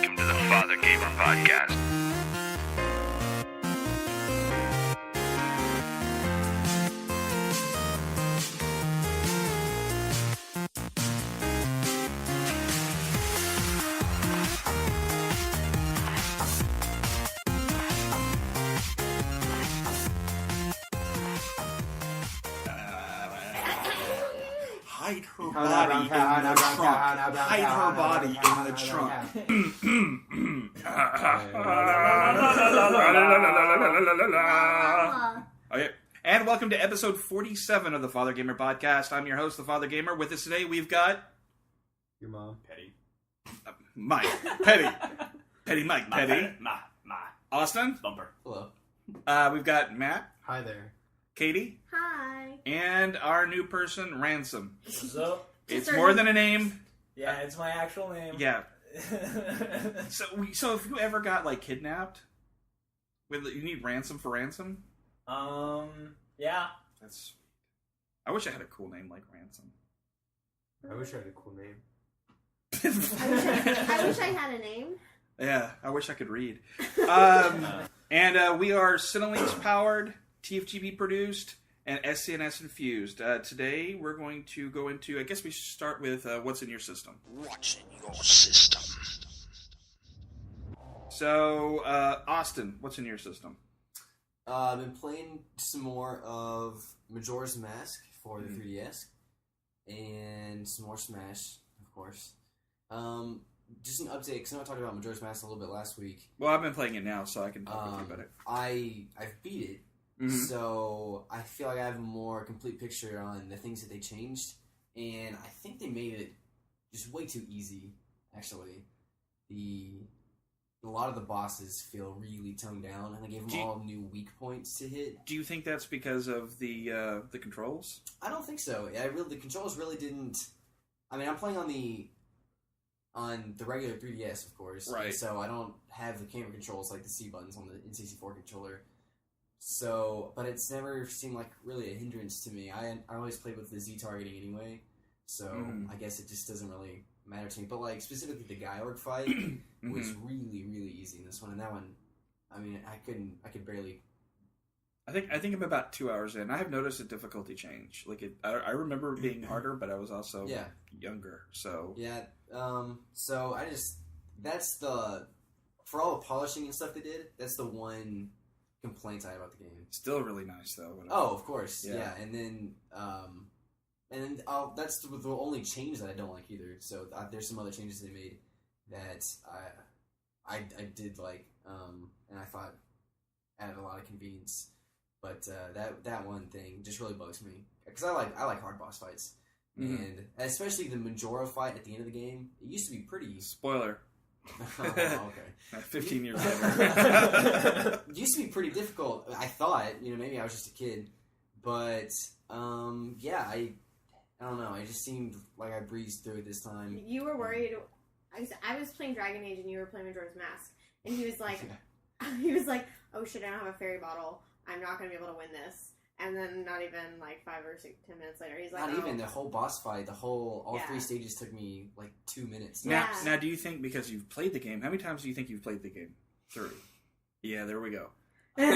welcome to the Fathergamer podcast. Hide her body in the trunk. Hide her body in the trunk. Okay. And welcome to episode 47 of the Fathergamer podcast. I'm your host, the Fathergamer. With us today, we've got your mom, Petty, Mike, Petty, Petty Mike, Petty, Ma, Austin, Bumper. Hello. We've got Matt. Hi there. Katy. Hi. And our new person, Ransom. So, It's more than a name. yeah, it's my actual name. Yeah. So if you ever got like kidnapped, you need ransom for ransom. Yeah. That's. I wish I had a cool name like Ransom. I wish I had a cool name. I wish I had a name. Yeah, I wish I could read. And we are Cinelinx powered, TFGP produced, and SCNS infused. Today we're going to go into, I guess we should start with what's in your system. What's in your system? So, Austin, what's in your system? I've been playing some more of Majora's Mask for the 3DS, and some more Smash, of course. Just an update, because I know I talked about Majora's Mask a little bit last week. Well, I've been playing it now, so I can talk with you about it. I've beat it, Mm-hmm. so I feel like I have a more complete picture on the things that they changed, and I think they made it just way too easy, actually. A lot of the bosses feel really toned down, and they gave them all new weak points to hit. Do you think that's because of the controls? I don't think so. The controls really didn't. I mean, I'm playing on the regular 3DS, of course. Right. So I don't have the camera controls like the C buttons on the N64 controller. So, but it's never seemed like really a hindrance to me. I always played with the Z targeting anyway, so I guess it just doesn't really matter to me. But like specifically the Guy Orc fight was really, really easy in this one, and that one, I mean, I could barely. I think I'm about 2 hours in. I have noticed a difficulty change. Like I remember it being harder, but I was also younger. So yeah. So for all the polishing and stuff they did, that's the one complaint I have about the game. Still really nice though. Oh, of course, Yeah. And then that's the only change that I don't like either. So there's some other changes they made that I did like, and I thought added a lot of convenience. But that one thing just really bugs me because I like hard boss fights, and especially the Majora fight at the end of the game. It used to be pretty. Spoiler. Oh, okay. 15 years later. It used to be pretty difficult. I thought, maybe I was just a kid, but yeah, I don't know. It just seemed like I breezed through it this time. You were worried. I was playing Dragon Age and you were playing Majora's Mask, and he was like, "Oh shit, I don't have a fairy bottle. I'm not going to be able to win this." And then not even like 5 or 10 minutes later, he's like, not even the whole boss fight. All 3 stages took me like 2 minutes. Now, do you think because you've played the game, how many times do you think you've played the game through? Yeah, there we go. Like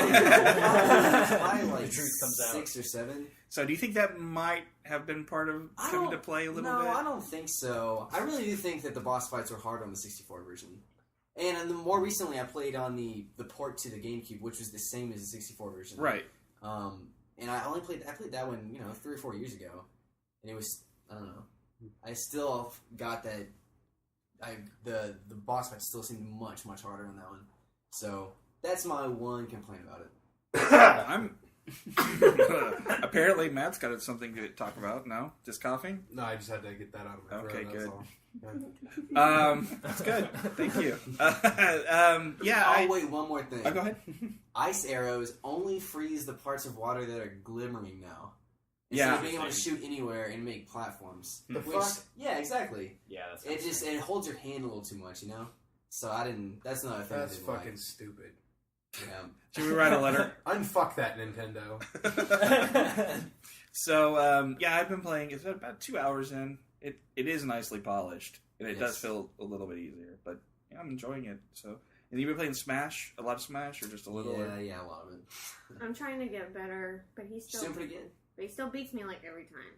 the truth comes 6 or 7. So do you think that might have been part of coming to play a little bit? No, I don't think so. I really do think that the boss fights were hard on the 64 version. And more recently, I played on the port to the GameCube, which was the same as the 64 version. Right. And I played that one, 3 or 4 years ago, and it was, I don't know, I still got that. The boss fight still seemed much harder on that one. So that's my one complaint about it. Apparently, Matt's got something to talk about. No, just coughing. No, I just had to get that out of my throat. Okay, that's good. all. That's good. Thank you. Wait, one more thing. Oh, go ahead. Ice arrows only freeze the parts of water that are glimmering now. Yeah. Instead of being able to shoot anywhere and make platforms. The fuck? Yeah, exactly. Yeah, that's It holds your hand a little too much, So that's not a thing. That's fucking stupid. Yeah. Should we write a letter? Unfuck that, Nintendo. So, I've been playing. It's about 2 hours in. It is nicely polished, and it does feel a little bit easier. But yeah, I'm enjoying it. So, and you've been playing Smash, a lot of Smash, or just a little? Yeah, a lot of it. I'm trying to get better, but he's She's still doing pretty good. but he still beats me like every time.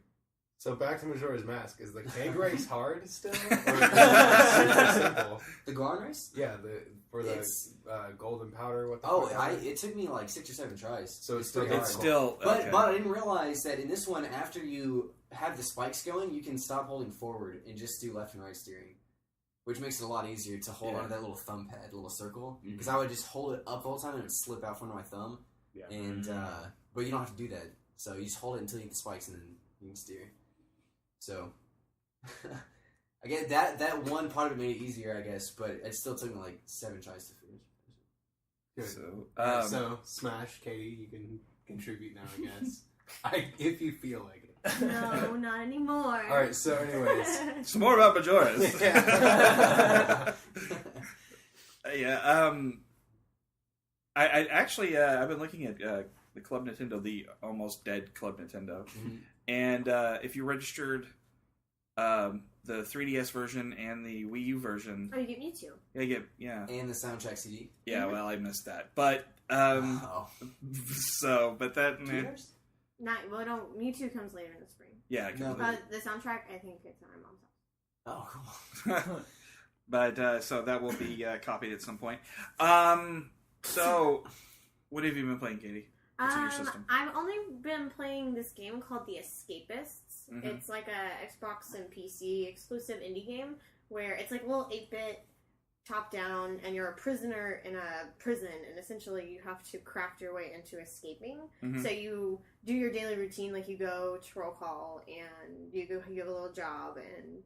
So back to Majora's Mask. Is the keg race hard still? Or is it super simple? The Goron race? Yeah, for the It's- golden powder. What? The Oh, fuck is it? it took me like 6 or 7 tries. So it's still pretty hard. It's hard. still, But okay. but I didn't realize that in this one, after you have the spikes going, you can stop holding forward and just do left and right steering, which makes it a lot easier to hold onto that little thumb pad, little circle. Because I would just hold it up all the time and it would slip out from my thumb. Yeah. And but you don't have to do that. So you just hold it until you hit the spikes and then you can steer. So I get that one part of it made it easier, I guess, but it still took me like 7 tries to finish. Good. So, Alright, so Smash, Katie, you can contribute now, I guess. If you feel like it. No, not anymore. All right. So, anyways, some more about Majora's. Yeah. Yeah. I actually I've been looking at the Club Nintendo, the almost dead Club Nintendo, and if you registered the 3DS version and the Wii U version, Oh, you get Mewtwo. yeah. And the soundtrack CD. Yeah, well, I missed that, but but that 2 years? Mewtwo comes later in the spring. yeah, No, The soundtrack, I think it's on my mom's house. Oh, cool. but so that will be copied at some point. So what have you been playing, Katie? What's in your system? I've only been playing this game called The Escapists. Mhm. It's like a Xbox and PC exclusive indie game where it's like a little 8-bit top down, and you're a prisoner in a prison, and essentially you have to craft your way into escaping. Mhm. So you do your daily routine, like you go to roll call and you have a little job, and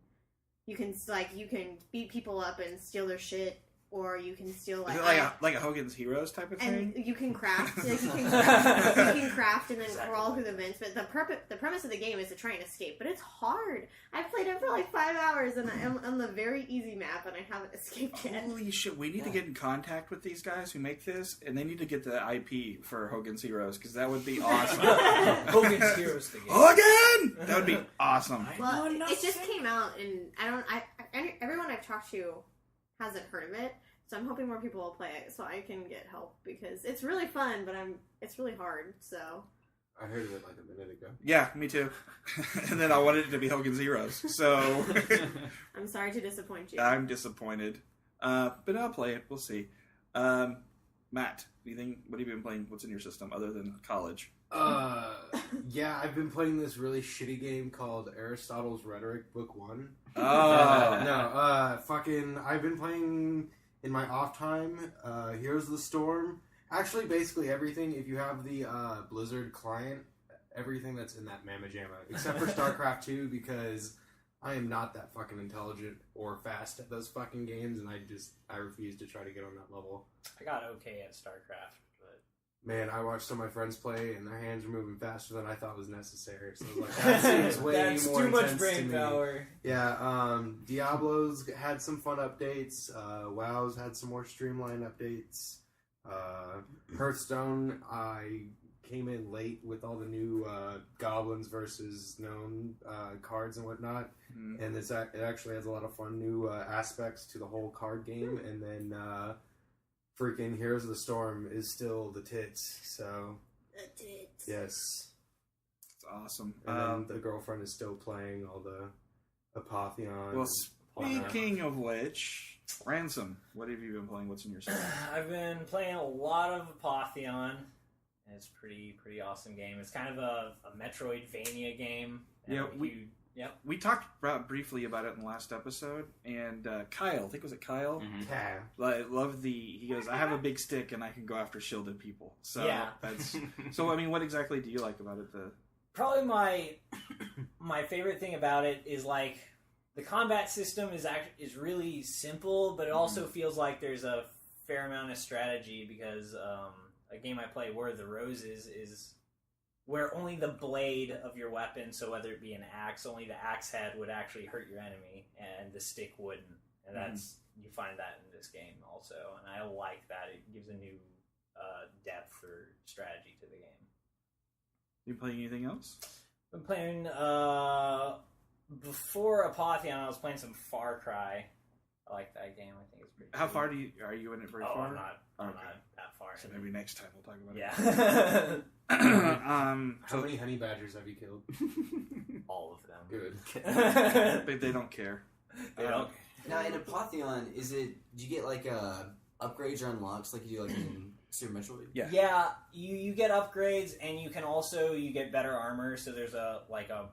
you can beat people up and steal their shit. Or you can steal Is it like a Hogan's Heroes type of and thing? you can craft, you can craft and then crawl through the vents. But the premise of the game is to try and escape. But it's hard. I've played it for like 5 hours, and I'm on the very easy map, and I haven't escaped yet. Holy shit! We need to get in contact with these guys who make this, and they need to get the IP for Hogan's Heroes because that would be awesome. Hogan's Heroes the game. Hogan! That would be awesome. Well, it just came out, and everyone I've talked to hasn't heard of it. So I'm hoping more people will play it so I can get help because it's really fun, but it's really hard. So I heard of it like a minute ago. Yeah, me too. And then I wanted it to be Hogan's Heroes, so I'm sorry to disappoint you. I'm disappointed. But I'll play it. We'll see. Matt, what have you been playing? What's in your system other than college? Yeah, I've been playing this really shitty game called Aristotle's Rhetoric Book 1. Oh. I've been playing in my off time, Heroes of the Storm. Actually, basically everything, if you have the Blizzard client, everything that's in that Mamma Jamma, except for StarCraft 2, because I am not that fucking intelligent or fast at those fucking games, and I refuse to try to get on that level. I got okay at StarCraft, but Man, I watched some of my friends play, and their hands were moving faster than I thought was necessary. So I was like, that seems way that's more too much intense brain to me. power. Yeah, Diablo's had some fun updates. WoW's had some more streamlined updates. Hearthstone, I came in late with all the new goblins versus gnome cards and whatnot, and it actually has a lot of fun new aspects to the whole card game. And then freaking Heroes of the Storm is still the tits. So The tits. yes, It's awesome. and then the girlfriend is still playing all the Apotheon. Well, and speaking of which, Ransom, what have you been playing? What's in your system? I've been playing a lot of Apotheon. It's a pretty awesome game. It's kind of a Metroidvania game. Yeah, And we talked briefly about it in the last episode, and Kyle, I think was it Kyle? Yeah. He goes, I have a big stick and I can go after shielded people. So Yeah. that's so. I mean, what exactly do you like about it? Probably my favorite thing about it is like the combat system is really simple, but it also feels like there's a fair amount of strategy because a game I play, War of the Roses, is where only the blade of your weapon, so whether it be an axe, only the axe head would actually hurt your enemy, and the stick wouldn't. And that's you find that in this game also, and I like that. It gives a new depth or strategy to the game. You playing anything else? Been playing before Apotheon. I was playing some Far Cry. I like that game. I think it's pretty. How cool. far are you in it? Very Oh, far? I'm not Okay. that far. So maybe next time we'll talk about Yeah. it. How many honey badgers have you killed? All of them. Good. But they don't care. They don't. Now in Apotheon, do you get like upgrades or unlocks like you do like in Super Metroid? Yeah. Yeah, you get upgrades, and you can also get better armor. So there's a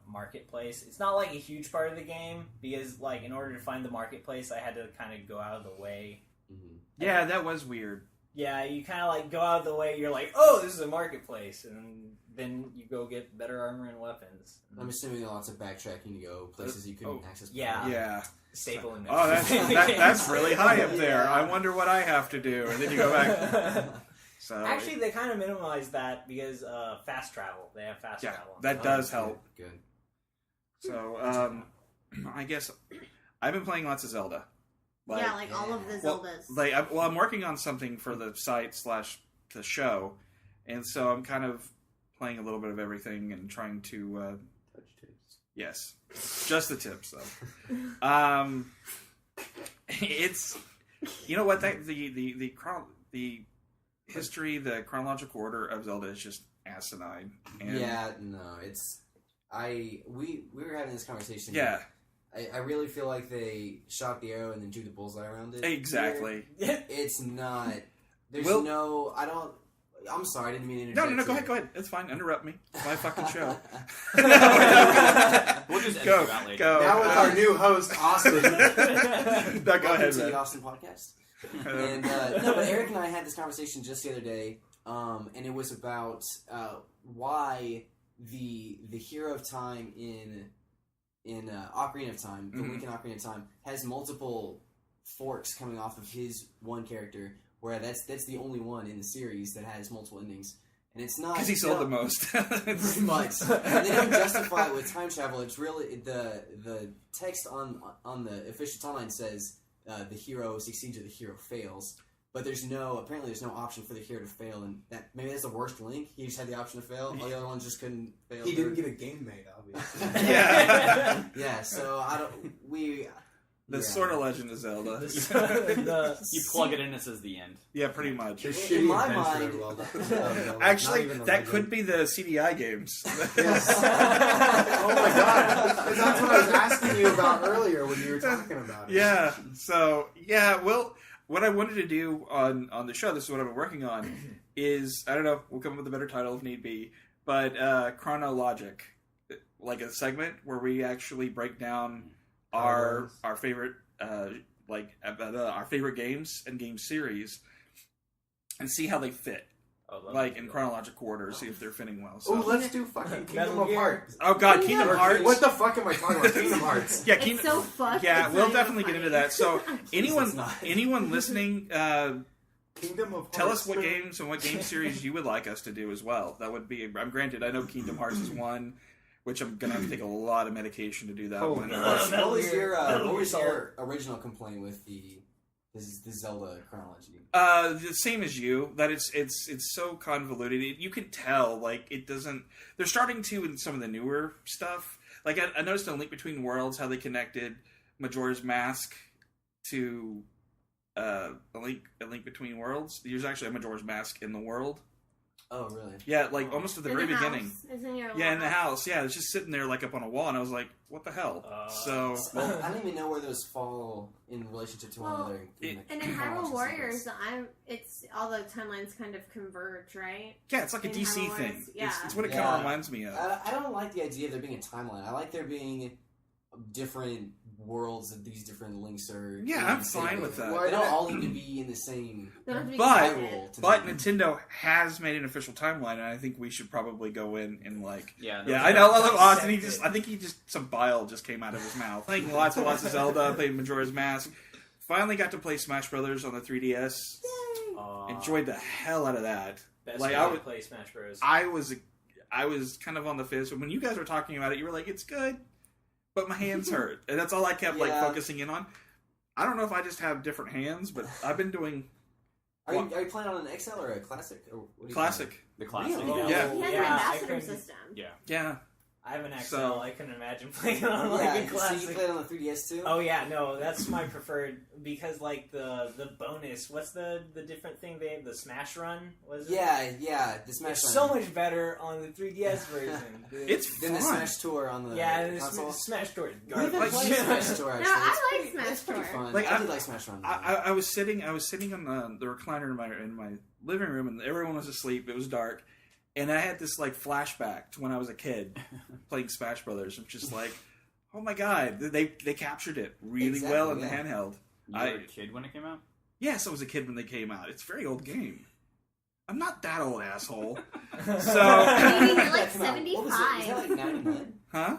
marketplace. It's not like a huge part of the game because like in order to find the marketplace, I had to kind of go out of the way. Mm-hmm. Yeah, that was weird. Yeah, you kind of like go out of the way. You're like, oh, this is a marketplace, and then you go get better armor and weapons. I'm assuming lots of backtracking to go places you couldn't access before. Yeah. Yeah. Staple in Oh, that's really high up there. Yeah. I wonder what I have to do, and then you go back. So Actually, they kind of minimize that because fast travel. They have fast travel. that does help. Good. So I guess I've been playing lots of Zelda. Like all of the Zeldas. I'm working on something for the site / the show, and so I'm kind of playing a little bit of everything and trying to. Touch tips. Yes, just the tips though. It's you know what the history, the chronological order of Zelda is just asinine. And Yeah, no, we were having this conversation. Yeah. I really feel like they shot the arrow and then drew the bullseye around it. Exactly. It's not. There's I'm sorry, I didn't mean to interject. No, go ahead. It's fine. Interrupt me. It's my fucking show. We'll just edit Go. you out later. Now with our new host, Austin. No, go Welcome ahead, to man. the Austin podcast. And no, but Eric and I had this conversation just the other day, and it was about why the hero of time in Ocarina of Time, the Link in Ocarina of Time, has multiple forks coming off of his one character, where that's the only one in the series that has multiple endings. And it's not... Because he sold the most. Pretty much. And they don't justify it with time travel. It's really... The text on the official timeline says the hero succeeds or the hero fails. But apparently there's no option for the hero to fail, and maybe that's the worst Link. He just had the option to fail. All the other ones just couldn't fail. He didn't get a game made, obviously. Yeah. Yeah, so The sort of Legend of Zelda. You plug it in, it says the end. Yeah, pretty much. The In shitty my adventure mind- of Zelda. Actually, Not even that the could be the CDI games. Yes. Oh my god. 'Cause that's what I was asking you about earlier when you were talking about it. Yeah. So, yeah, well, what I wanted to do on the show, this is what I've been working on, is, I don't know, we'll come up with a better title if need be, but Chronologic. Like a segment where we actually break down our favorite our favorite games and game series and see how they fit, in chronological order, see if they're fitting well. So. Oh, let's do fucking Kingdom of Hearts. Oh god, Kingdom Hearts. What the fuck am I talking about? Kingdom Hearts. Yeah, It's so fucked. Yeah, It's we'll not definitely even get into funny. that. So It's not. anyone listening, Kingdom of Hearts. tell us what games and what game series you would like us to do as well. That would be. I'm granted. I know Kingdom Hearts is one, which I'm gonna have to take a lot of medication to do that Oh, one. no. What was your original complaint with the Zelda chronology? The same as you. That it's so convoluted. You can tell it doesn't. They're starting to in some of the newer stuff. Like I noticed in Link Between Worlds how they connected Majora's Mask to a link between worlds. There's actually a Majora's Mask in the world. Oh, really? Yeah, almost at the very beginning. It's in your Yeah, in the house. Yeah, it's just sitting there up on a wall, and I was like, "What the hell?" Well, I don't even know where those fall in relationship to one another. And in Hyrule Warriors, it's all the timelines kind of converge, right? Yeah, it's like a In DC Hyrule thing. Warriors, yeah. It's what it Yeah. kind of reminds me of. I don't like the idea of there being a timeline. I like there being different worlds that these different links are. Yeah, in I'm the same fine way. with that. Why They don't not? all need to be in the same. They don't have to be But- connected. But Nintendo has made an official timeline, and I think we should probably go in and Yeah, Yeah, I know. Austin, I think some bile just came out of his mouth. Playing lots and lots of Zelda, playing Majora's Mask. Finally got to play Smash Brothers on the 3DS. Enjoyed the hell out of that. Best Like, way I to would- play Smash Bros. I was kind of on the fence, but when you guys were talking about it, you were like, "It's good," but my hands hurt, and that's all I kept Yeah. focusing in on. I don't know if I just have different hands, but I've been doing Are you playing on an XL or a classic? Or what do you classic. The classic. Really? Yeah. He has Yeah, an I ambassador couldn't- system. Yeah. Yeah, I have an XL. So- I couldn't imagine playing it on like Yeah, a so classic. you played on the 3DS too? Oh yeah, no, that's my preferred because like the bonus. What's the different thing they have? The Smash Run was it? Yeah, the Smash It's Run. so much better on the 3DS version. It's Then the fun. Smash Tour on the Yeah, the console. Smash Tour is We haven't garbage. played Smash Tour No, actually. I like It's Smash It's pretty Tour. fun. Like, I I- did like Smash Run. I was sitting on the recliner in my living room, and everyone was asleep. It was dark, and I had this like flashback to when I was a kid playing Smash Brothers. I'm just like, oh my god, they captured it really Exactly, well in the yeah. handheld. You were a kid when it came out? Yes, I was a kid when they came out. It's a very old game. I'm not that old, asshole. Maybe So, they're like Come out. What was it? Was that like 75. 99? huh?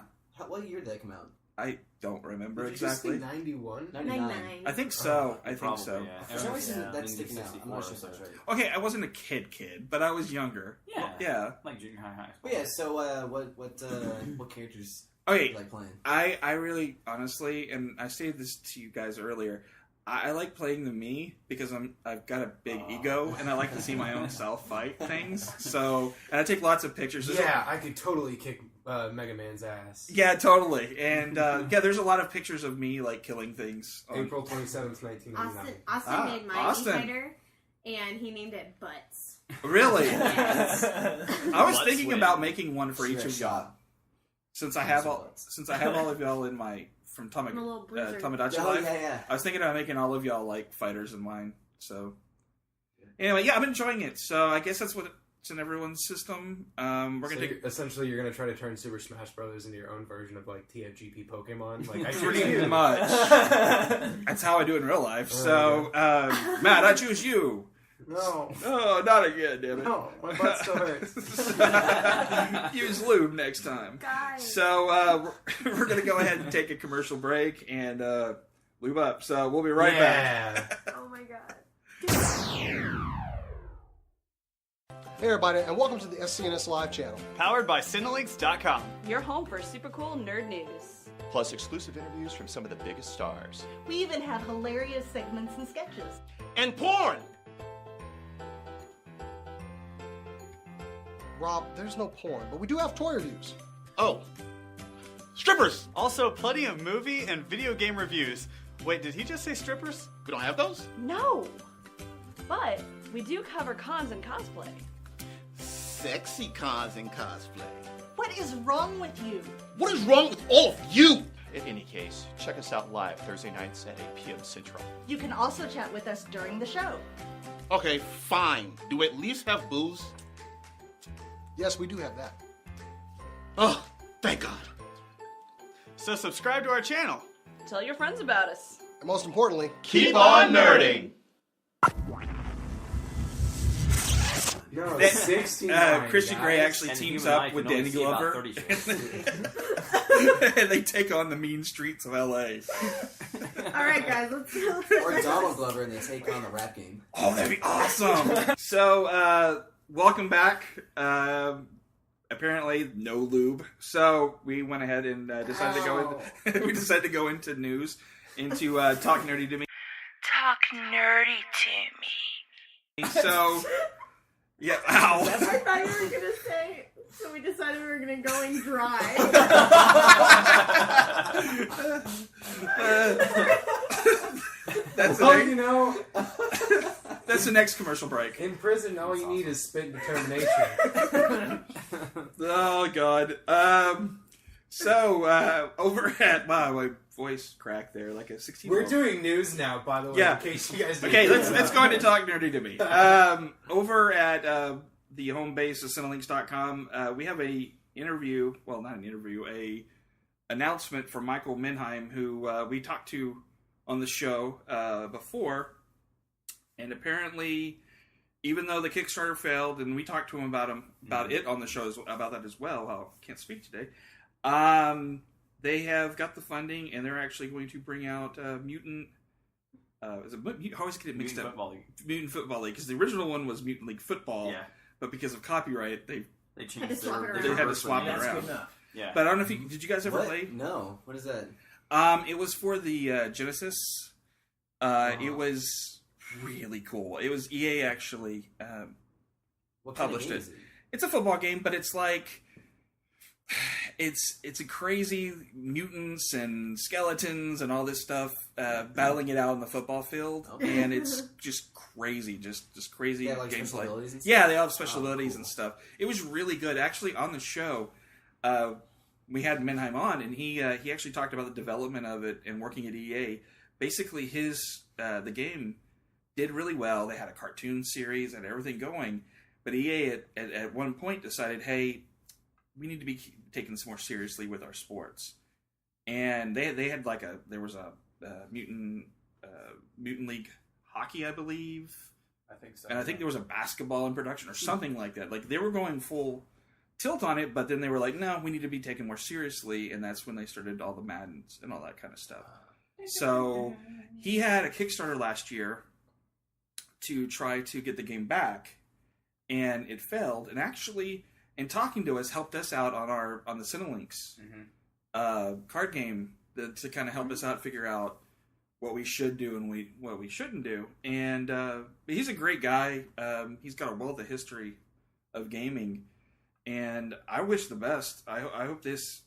What year did that come out? I don't remember Did you just say exactly. 91? 99. I think so. I think Probably, so. yeah. For some reason, Yeah. that's Nintendo sticking out. I'm not sure if 64 that's or right. Okay, I wasn't a kid, but I was younger. Yeah. Yeah. Like junior high, high school. But yeah, so what characters Okay, do you like playing? I really, honestly, and I stated this to you guys earlier, I like playing the me because I've got a big ego and I like to see my own self fight things. So, and I take lots of pictures. Yeah, I could totally kick Mega Man's ass. Yeah, totally. And yeah, there's a lot of pictures of me like killing things. April 27th, 1999. Austin made my Austin. fighter, and he named it Butts. Really? Yes. I was Let's thinking win. about making one for Shoot each a of y'all. shot. Since I have all of y'all in my from I'm a little bruiser. Tomodachi Oh, Life. yeah. I was thinking about making all of y'all like fighters in mine. So anyway, yeah, I'm enjoying it. So I guess that's what's in everyone's system. We're So gonna take essentially, you're gonna try to turn Super Smash Brothers into your own version of like TFGP Pokemon. Like I pretty choose you. much. That's how I do it in real life. So Matt, I choose you. No, Oh, not again, damn it. no, my butt still hurts. Use lube next time. Guys. So we're gonna go ahead and take a commercial break and lube up. So we'll be right back. Oh my god. Hey everybody, and welcome to the SCNS Live channel. Powered by Cinelinks.com. Your home for super cool nerd news. Plus exclusive interviews from some of the biggest stars. We even have hilarious segments and sketches. And porn! Rob, there's no porn, but we do have toy reviews. Oh. Strippers! Also, plenty of movie and video game reviews. Wait, did he just say strippers? We don't have those? No! But we do cover cons and cosplay. Sexy cons and cosplay. What is wrong with you? What is wrong with all of you? In any case, check us out live Thursday nights at 8 p.m. Central. You can also chat with us during the show. Okay, fine. Do we at least have booze? Yes, we do have that. Oh, thank God. So subscribe to our channel. Tell your friends about us. And most importantly, Keep on nerding! No, That- 69. Christian Grey guys. actually And teams human up life with can only Danny see about Glover. 30 shows. And they take on the mean streets of LA. All right, guys, let's Or Donald Glover and they take on the rap game. Oh, that'd be awesome. So, welcome back. Apparently, no lube. So we went ahead and decided to go. We decided to go into news, into talk nerdy to me. Talk nerdy to me. So, yeah. Ow. I thought you were gonna say. So we decided we were gonna go in dry. That's the Well, next, you know, that's the next commercial break. in prison, all you need is spit determination. Oh God. So over at my voice cracked there like a 16. We're doing news now, by the way. Yeah. In case you guys. Okay, didn't let's know. go into talk nerdy to me. Over at the home base of Cinelinks.com, we have a interview. Well, not an interview, a announcement from Michael Minheim, who we talked to on the show before, and apparently, even though the Kickstarter failed, and we talked to him about it on the show about that as well. Well, can't speak today. They have got the funding, and they're actually going to bring out Mutant. Is it, I always get it mixed Mutant up. Football League. Mutant Football League, because the original one was Mutant League Football, Yeah. but because of copyright, they They Had to changed swap it their around. They had to reverse swap it name. That's around. good enough. Yeah. But I don't know if did you guys ever What? play? No. What is that? It was for the Genesis. It was really cool. It was EA actually. What Published kind it. of game is it? It's a football game, but it's like it's a crazy mutants and skeletons and all this stuff battling it out on the football field, and it's just crazy, just crazy gameplay. Yeah, they all have special abilities and stuff. It was really good. Actually, on the show, we had Menheim on, and he actually talked about the development of it and working at EA. Basically, the game did really well. They had a cartoon series and everything going, but EA at one point decided, hey, we need to be taken more seriously with our sports, and they had there was a mutant league hockey, I believe. I think so. And I think there was a basketball in production or something like that. Like they were going full tilt on it, but then they were like, no, we need to be taken more seriously, and that's when they started all the Maddens and all that kind of stuff. So he had a Kickstarter last year to try to get the game back, and it failed. And actually, in talking to us, helped us out on the Cinelinks card game to kind of help us out figure out what we should do and what we shouldn't do. And he's a great guy. He's got a wealth of history of gaming, and I wish the best. I hope this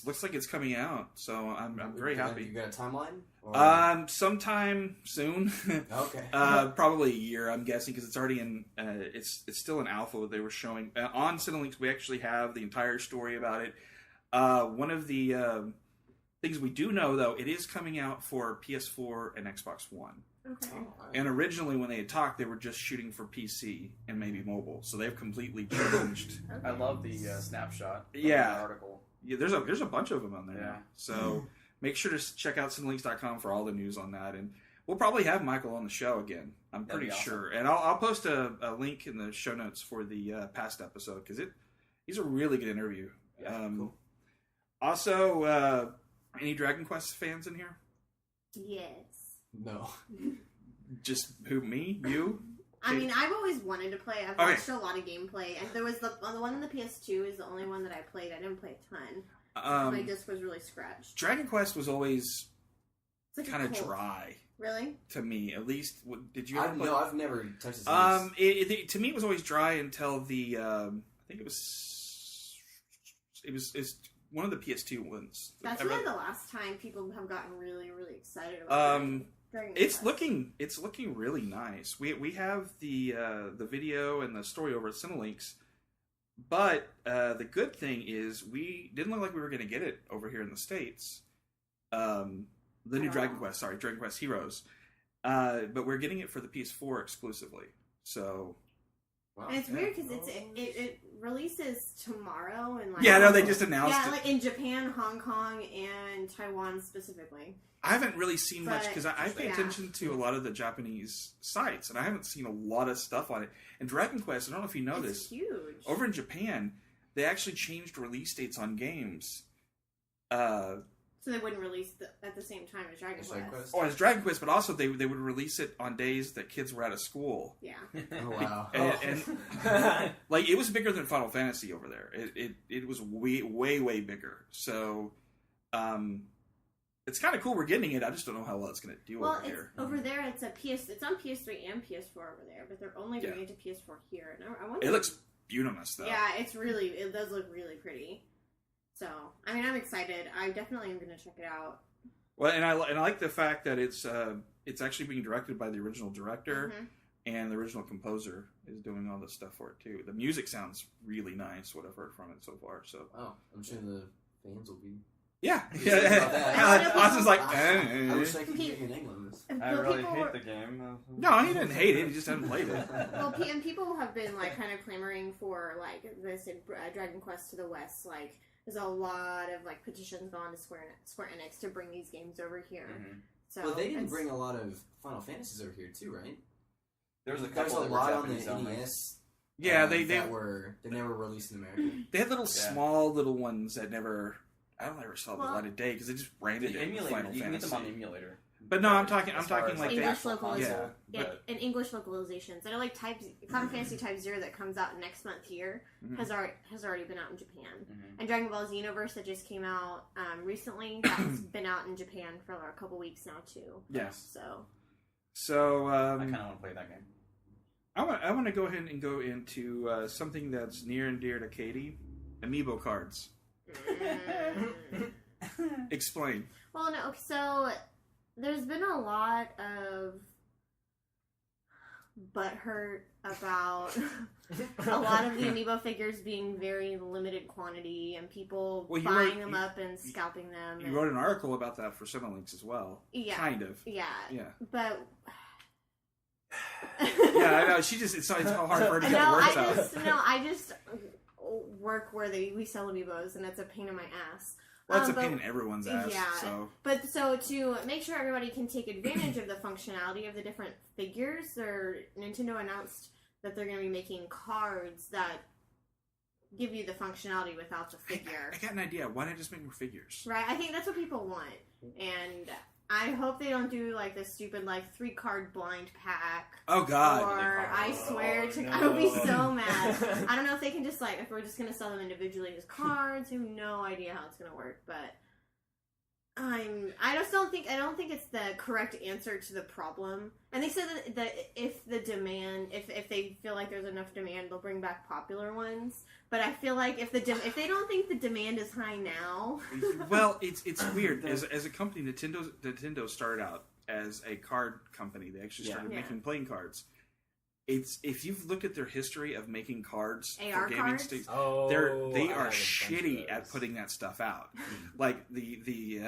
looks like it's coming out, so I'm very happy. You got a timeline? Or... sometime soon. Okay. Probably a year, I'm guessing, because it's already in. It's still in alpha. They were showing on Cinelinks. We actually have the entire story about it. One of the things we do know, though, it is coming out for PS4 and Xbox One. Okay. And originally, when they had talked, they were just shooting for PC and maybe mobile. So they've completely changed. I love the snapshot. Yeah. The article. Yeah, there's a bunch of them on there. Yeah. So make sure to check out cinelinks.com for all the news on that, and we'll probably have Michael on the show again. I'm pretty sure, and I'll post a link in the show notes for the past episode because he's a really good interview. Yeah, cool. Also, any Dragon Quest fans in here? Yes. No. Just who? Me? You? I mean, I've always wanted to play. I've watched a lot of gameplay, and there was the one on the PS2 is the only one that I played. I didn't play a ton. My disc was really scratched. Dragon Quest was always like kind of dry. Really? To me, at least. Did you? Ever No, I've never touched this. To me, it was always dry until the. I think it was one of the PS2 ones. That's really the last time people have gotten really, really excited about Dragon It's Quest. looking really nice. We have the video and the story over at Cinelinks, but the good thing is we didn't look like we were going to get it over here in the States. The new Dragon Quest, Dragon Quest Heroes, but we're getting it for the PS4 exclusively. So. Wow. And it's weird because it releases tomorrow and they just announced it. like in Japan, Hong Kong, and Taiwan specifically. I haven't really seen much because I pay attention to a lot of the Japanese sites, and I haven't seen a lot of stuff on it. And Dragon Quest, I don't know if you know this, huge. Over in Japan, they actually changed release dates on games. So they wouldn't release at the same time as Dragon Quest. Oh, as Dragon Quest, but also they would release it on days that kids were out of school. Yeah. Oh wow. And like it was bigger than Final Fantasy over there. It was way bigger. So, it's kind of cool we're getting it. I just don't know how well it's going to do over here. Over there, it's on PS3 and PS4 over there, but they're only doing it to PS4 here. And I wonder. It looks beautiful though. Yeah, it does look really pretty. So, I mean, I'm excited. I definitely am going to check it out. Well, and I like the fact that it's actually being directed by the original director, and the original composer is doing all the stuff for it too. The music sounds really nice. What I've heard from it so far. So, I'm sure the fans will be. Yeah. Austin's like, I wish I could hear in England. I really hate the game. No, he didn't hate it. He just hadn't played it. Well, and people have been like kind of clamoring for like this Dragon Quest to the West, like. There's a lot of like petitions going to Square Enix to bring these games over here. So, well, they didn't bring a lot of Final Fantasies over here too, right? There's a lot on the NES. Yeah, they never released in America. They had small little ones that never saw the light of day because they just branded it Final Fantasy. You can get them on the emulator. But no, I'm talking like English localization. And English localizations. I know like Final Fantasy Type 0 that comes out next month here has already been out in Japan. And Dragon Ball Xenoverse that just came out recently, that's been out in Japan for a couple weeks now too. Yes. So I kind of want to play that game. I want to go ahead and go into something that's near and dear to Katy, Amiibo cards. Explain. Well, no, so there's been a lot of butthurt about a lot of the Amiibo figures being very limited quantity and people buying them up and scalping them. You wrote an article about that for Cinelinks as well. Yeah. Kind of. Yeah. Yeah. But... yeah, I know. It's hard for her to get the words out. I just work where we sell Amiibos, and it's a pain in my ass. Well, it's a pain in everyone's ass. Yeah. So. But so to make sure everybody can take advantage of the functionality of the different figures, Nintendo announced that they're going to be making cards that give you the functionality without the figure. I got an idea. Why not just make more figures? Right. I think that's what people want, and I hope they don't do like the stupid 3-card blind pack. Oh God! Or I swear I would be so mad. I don't know if they can just if we're just gonna sell them individually as cards. I have no idea how it's gonna work, but I don't think it's the correct answer to the problem. And they said that if the demand, if they feel like there's enough demand, they'll bring back popular ones. But I feel like if they don't think the demand is high now, well, it's weird. As a company, Nintendo started out as a card company. They actually started making playing cards. If you've looked at their history of making cards AR for gaming cards? states, Oh, they are shitty at putting that stuff out. Like the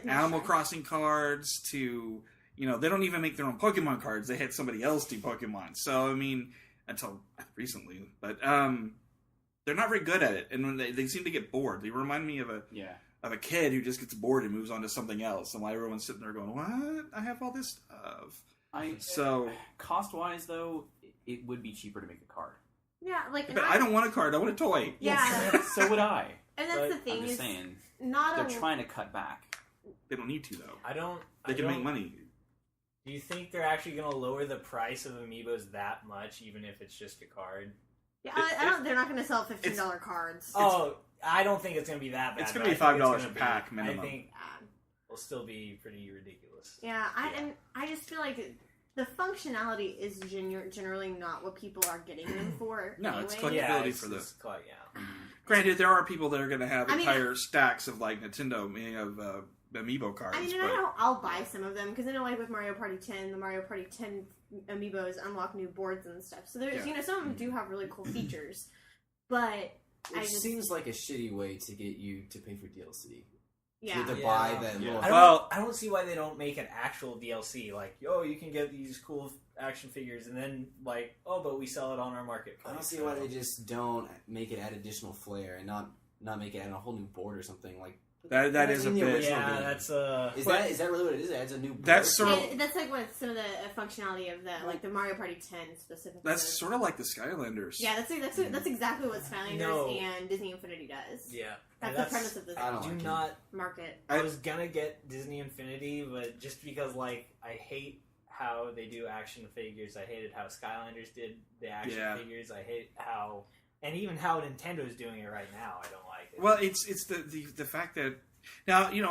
Animal Crossing cards to, they don't even make their own Pokemon cards. They had somebody else do Pokemon. So, I mean, until recently. But they're not very good at it. And when they seem to get bored. They remind me of a kid who just gets bored and moves on to something else. And while everyone's sitting there going, what? I have all this stuff. Cost-wise, though, it would be cheaper to make a card. yeah, But I don't want a card. I want a toy. Yeah, So would I. and that's the thing. I'm just is saying, not they're trying to cut back. They don't need to, though. They can make money. Do you think they're actually going to lower the price of Amiibos that much, even if it's just a card? Yeah, they're not going to sell $15 cards. I don't think it's going to be that bad. It's going to be $5 a pack minimum. I think it'll still be pretty ridiculous. Yeah, and I just feel like the functionality is generally not what people are getting them for. No, anyway. it's collectability for this. Yeah. Granted, there are people that are going to have entire stacks of Nintendo, of Amiibo cards. I mean, and I know I'll buy some of them because I know, with Mario Party 10, the Mario Party 10 Amiibos unlock new boards and stuff. So there's, some of them do have really cool features, but Which seems like a shitty way to get you to pay for DLC. Yeah. To buy that. Yeah. I don't see why they don't make an actual DLC. You can get these cool action figures, and then but we sell it on our marketplace. I don't see why they just don't make it add additional flair and not make it add a whole new board or something That is a bit. Yeah, that's Is that really what it is? It adds a new board? That's sort of... That's what some of the functionality of the Mario Party 10 specifically. That's sort of like the Skylanders. Yeah, that's exactly what Skylanders and Disney Infinity does. Yeah. That's the premise of the market. I was gonna get Disney Infinity, but just because I hate how they do action figures. I hated how Skylanders did the action figures. I hate how... And even how Nintendo's doing it right now, I don't like it. Well, it's the fact that now you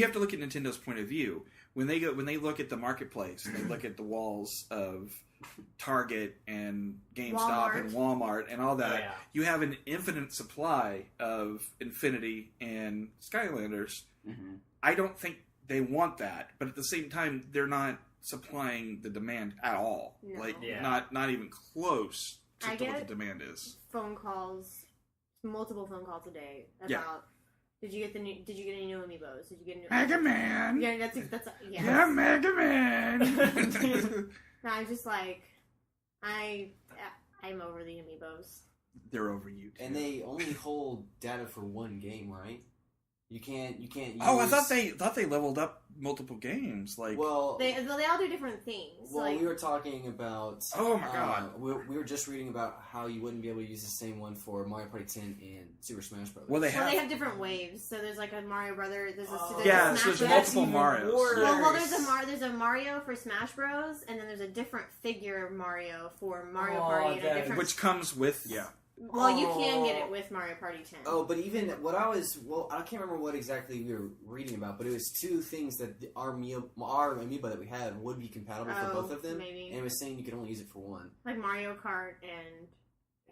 have to look at Nintendo's point of view when they look at the marketplace. They look at the walls of Target and GameStop and Walmart and all that. Oh, yeah. You have an infinite supply of Infinity and Skylanders. Mm-hmm. I don't think they want that, but at the same time, they're not supplying the demand at all. No. Not even close to what get the demand is. Multiple phone calls a day about did you get any new Amiibos? Did you get a new Mega Man? Yeah, that's yes. Yeah, Mega Man. No, I'm just I'm over the Amiibos. They're over you too. And they only hold data for one game, right? You can't use... Oh, I thought they leveled up multiple games. They all do different things. Well, we were talking about... Oh my god. We were just reading about how you wouldn't be able to use the same one for Mario Party 10 and Super Smash Bros. Well, they have different waves. So there's a Mario Brother. There's there's multiple Marios. Well, there's a Mario for Smash Bros. And then there's a different figure of Mario for Mario Party. And a different... Which comes with... Well, you can get it with Mario Party 10. Oh, but even I can't remember what exactly we were reading about, but it was two things that our Amiibo that we had would be compatible for both of them. Maybe. And it was saying you could only use it for one. Like Mario Kart and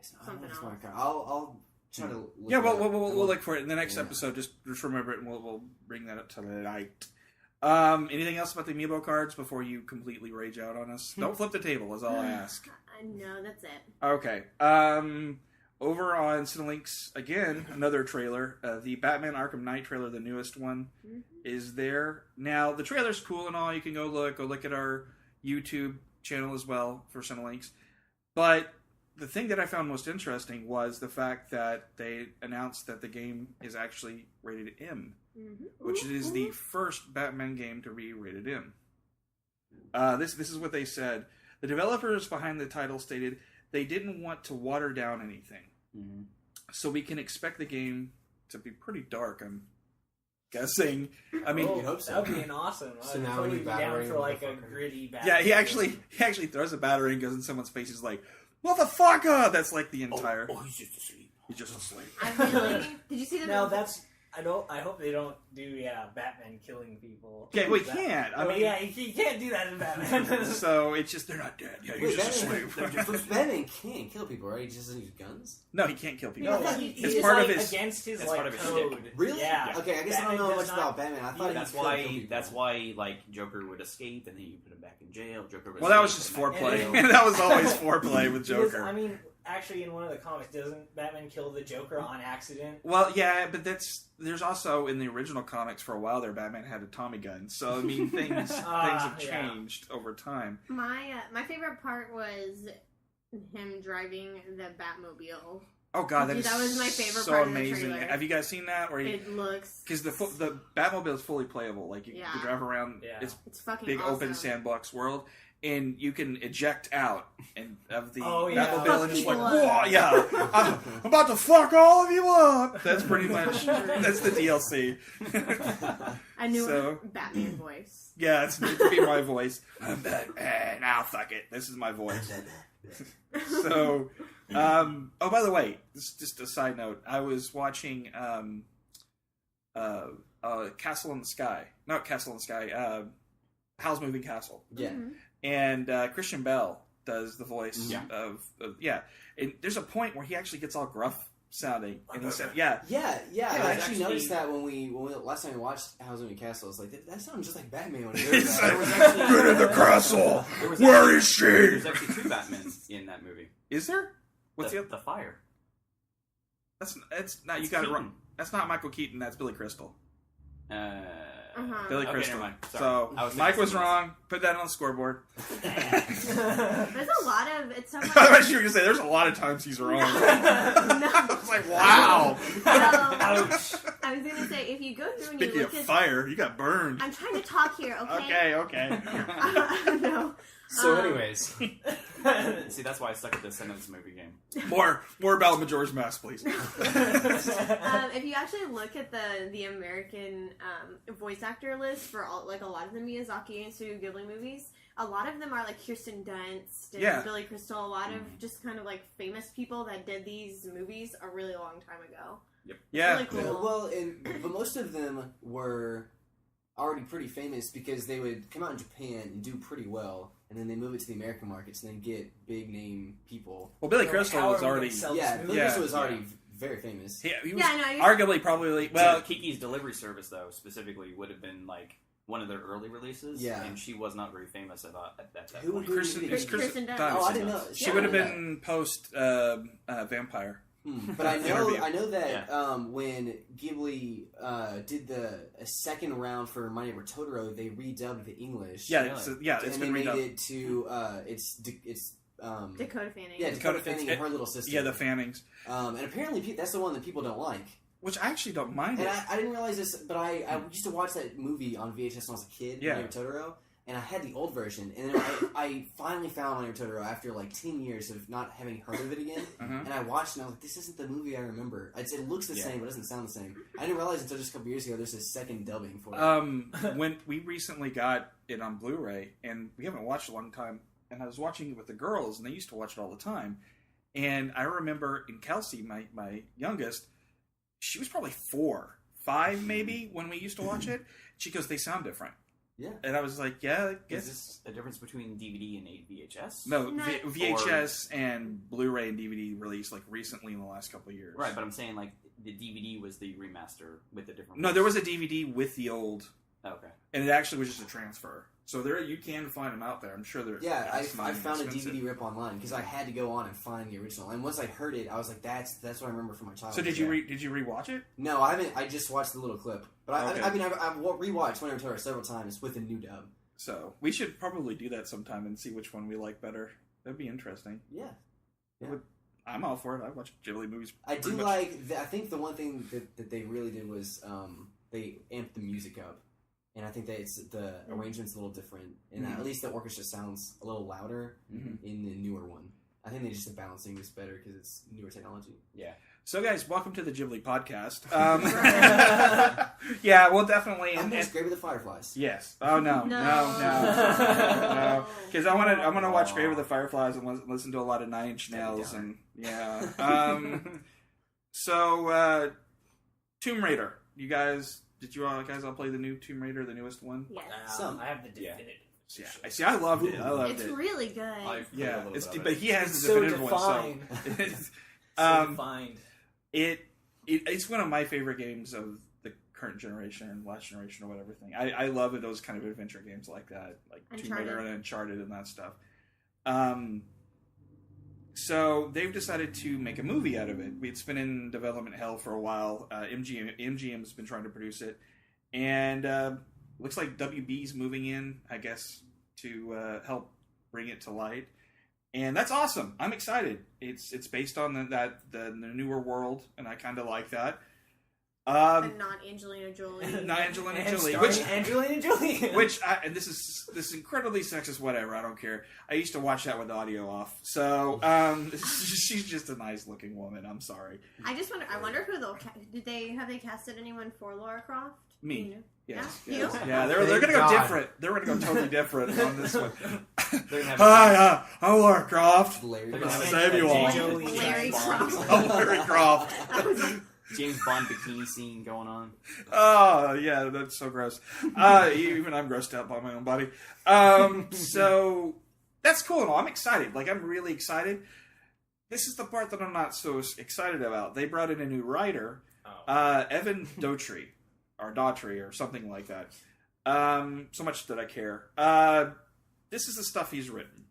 something else. I'll trying to. Yeah, we'll look for it in the next episode. Just remember it, and we'll bring that up tonight. Anything else about the Amiibo cards before you completely rage out on us? Don't flip the table, is all I ask. No, that's it. Okay. Over on Cinelinks, again, another trailer. The Batman Arkham Knight trailer, the newest one, is there. Now, the trailer's cool and all. You can go look at our YouTube channel as well for Cinelinks. But the thing that I found most interesting was the fact that they announced that the game is actually rated M, which is the first Batman game to be rated M. This is what they said. The developers behind the title stated they didn't want to water down anything. So we can expect the game to be pretty dark, I'm guessing. I mean, hope so. That would be an awesome. So now totally we be down for like a motherfucker. gritty Batman. yeah, he actually throws a batarang and goes in someone's face. He's like, "Motherfucker!" That's like the entire. Oh, he's just asleep. He's just asleep. I really, did you see the? No, that's. I hope they don't do Batman killing people. Yeah, well, he can't. I mean, he can't do that in Batman. So it's just they're not dead. Yeah, he's just asleep. Batman can't kill people, right? He just doesn't use guns. No, he can't kill people. No, he's part like of his against his that's like part of his code. shtick. Really? Yeah. Okay, I guess I don't know much about Batman. I thought that's he could kill people. That's why like Joker would escape and then you put him back in jail. Joker would Well, that was escape, just put him back in foreplay. jail. That was always foreplay with Because, Joker. I mean, actually, in one of the comics, doesn't Batman kill the Joker on accident? Well, yeah, but there's also in the original comics for a while there, Batman had a Tommy gun. So I mean, things have changed over time. My favorite part was him driving the Batmobile. Oh god, that was my favorite so part amazing. of the trailer. Have you guys seen that? Where It looks because the Batmobile is fully playable. Like you can drive around. Yeah. it's fucking big awesome. open sandbox world. And you can eject out of the yeah. Batmobile and just like, Fuck whoa, yeah, I'm about to fuck all of you up. That's pretty much, that's the DLC. I knew So- Batman voice. Yeah, it's meant to be my voice. I'm Batman. Now fuck it. This is my voice. So, oh, by the way, this is just a side note. I was watching Castle in the Sky. Not Castle in the Sky. Howl's Moving Castle. Yeah. And Christian Bell does the voice of and there's a point where he actually gets all gruff sounding, and he said, Yeah, I actually actually- noticed that when we last time we watched House of Castle. It's like that sounds just like Batman when he He's heard like, that. "Get in the castle. There was Where actually- is she?" There's actually 2 Batmans in that movie. Is there? What's the other? The Fire. That's not. You It's got it Keaton. wrong. That's not Michael Keaton. That's Billy Crystal. Billy Okay, Crystal. never mind. Sorry. So I was Mike thinking was something wrong. Put that on the scoreboard. There's a lot of it's so much. I thought you were gonna say there's a lot of times he's wrong. I was like, wow. Ouch. I was gonna say if you go through and you Speaking look of at fire, you got burned. I'm trying to talk here, okay? Okay. No. So, anyways, See, that's why I stuck with the sentence movie game. More about Majora's Mask, please. If you actually look at the American voice actor list for all, like a lot of the Miyazaki and Studio Ghibli movies, a lot of them are like Kirsten Dunst and Billy Crystal. A lot of just kind of like famous people that did these movies a really long time ago. Yep. Yeah. It's really cool. Well, but most of them were already pretty famous because they would come out in Japan and do pretty well, and then they move it to the American markets and then get big name people. Well, Billy Crystal was already. Billy Crystal was already very famous. Yeah, he was Yeah, I know. arguably probably well. Kiki's Delivery Service, though, specifically, would have been like one of their early releases. Yeah. And she was not very famous at that Who- point. who- Kristen Kristen Dunst. Dunst. Oh, I didn't know. She Yeah, would have I didn't been post Vampire. But I Interview. know that when Ghibli did a second round for My Neighbor Totoro, they redubbed the English. Yeah, it's and been they made redubbed. it to it's Dakota Fanning. yeah, Dakota Fanning and her little sister. Yeah, the Fannings. And apparently that's the one that people don't like. Which I actually don't mind And it. I didn't realize this, but I used to watch that movie on VHS when I was a kid, Yeah. My Neighbor Totoro, and I had the old version, and then I finally found My Neighbor Totoro after like 10 years of not having heard of it again, and I watched it and I was like, this isn't the movie I remember. It looks the same, but it doesn't sound the same. I didn't realize until just a couple years ago there's a second dubbing for it. When we recently got it on Blu-ray, and we haven't watched it a long time, and I was watching it with the girls, and they used to watch it all the time, and I remember in Kelsey, my youngest, she was probably 4, 5 maybe when we used to watch it. She goes, they sound different. Yeah. And I was like, yeah, I Is guess. this a difference between DVD and a VHS? No, No. VHS and Blu-ray and DVD released like recently in the last couple of years. Right, but I'm saying like the DVD was the remaster with the different. No, there was a DVD with the old, Okay. and it actually was just a transfer. So there, you can find them out there. I'm sure they're. Yeah, I expensive. found a DVD rip online because I had to go on and find the original. And once I heard it, I was like, "That's what I remember from my childhood." So did you rewatch it? No, I haven't. I just watched the little clip, but Okay. I've rewatched Winter Terror several times with a new dub. So we should probably do that sometime and see which one we like better. That'd be interesting. Yeah. I'm all for it. I watch Ghibli movies. I do pretty much. like. I think the one thing that they really did was they amped the music up, and I think that the arrangement's a little different, and at least the orchestra sounds a little louder in the newer one. I think they just are balancing this better because it's newer technology. Yeah. So, guys, welcome to the Ghibli podcast. Yeah, well, definitely. I'm most great with the Fireflies. Yes. Oh no, no. Because I want to watch Grave of the Fireflies and listen to a lot of Nine Inch Nails and yeah. So, Tomb Raider. Did you guys all play the new Tomb Raider, the newest one? Yes. I have the definitive. Yeah. See, I loved it. It's really good. Yeah, but he has the so definitive defined. one. So, So defined. It's one of my favorite games of the current generation and last generation or whatever thing. I love those kind of adventure games like that, like Tomb Raider and Uncharted and that stuff. So they've decided to make a movie out of it. It's been in development hell for a while. MGM's been trying to produce it, and looks like WB's moving in, I guess, to help bring it to light. And that's awesome. I'm excited. It's based on the newer world, and I kind of like that. And not Angelina Jolie. Not Angelina And Jolie. starring Angelina Jolie. And this is incredibly sexist. Whatever. I don't care. I used to watch that with the audio off. So she's just a nice looking woman. I'm sorry. I wonder who have they casted anyone for Lara Croft? Me. You know? Yes. Yeah. Yes. You? Yeah. They're gonna go different. They're gonna go totally different on this one. Have Hi, I'm Lara Croft. Larry They're gonna have Save you all. Larry Croft. I'm Larry Croft. James Bond bikini scene going on. Oh, yeah, that's so gross. Even I'm grossed out by my own body. So, that's cool and all. I'm excited. Like, I'm really excited. This is the part that I'm not so excited about. They brought in a new writer, Evan Daughtry, or something like that. So much that I care. This is the stuff he's written.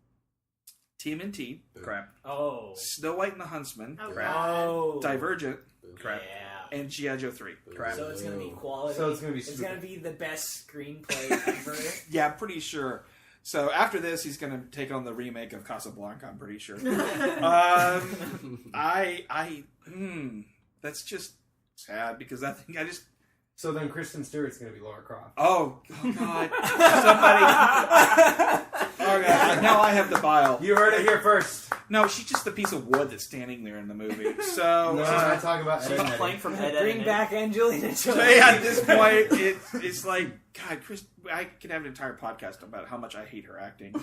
TMNT, crap. Oh. Snow White and the Huntsman, Oh, crap. Oh. Divergent, crap. Yeah. And G.I. Joe 3, crap. So it's going to be quality. So it's gonna be It's stupid. going to be the best screenplay ever. Yeah, I'm pretty sure. So after this, he's going to take on the remake of Casablanca, I'm pretty sure. That's just sad because I just... So then Kristen Stewart's going to be Lara Croft. Oh God. Somebody... Oh, God. Now I have the bile. You heard it here first. No, she's just a piece of wood that's standing there in the movie. So... No, I talk about She's Ed and playing Eddie. from Ed, Ed, Bring Ed. back Angelina So Jolie. at this point, it's like, God, Chris, I could have an entire podcast about how much I hate her acting.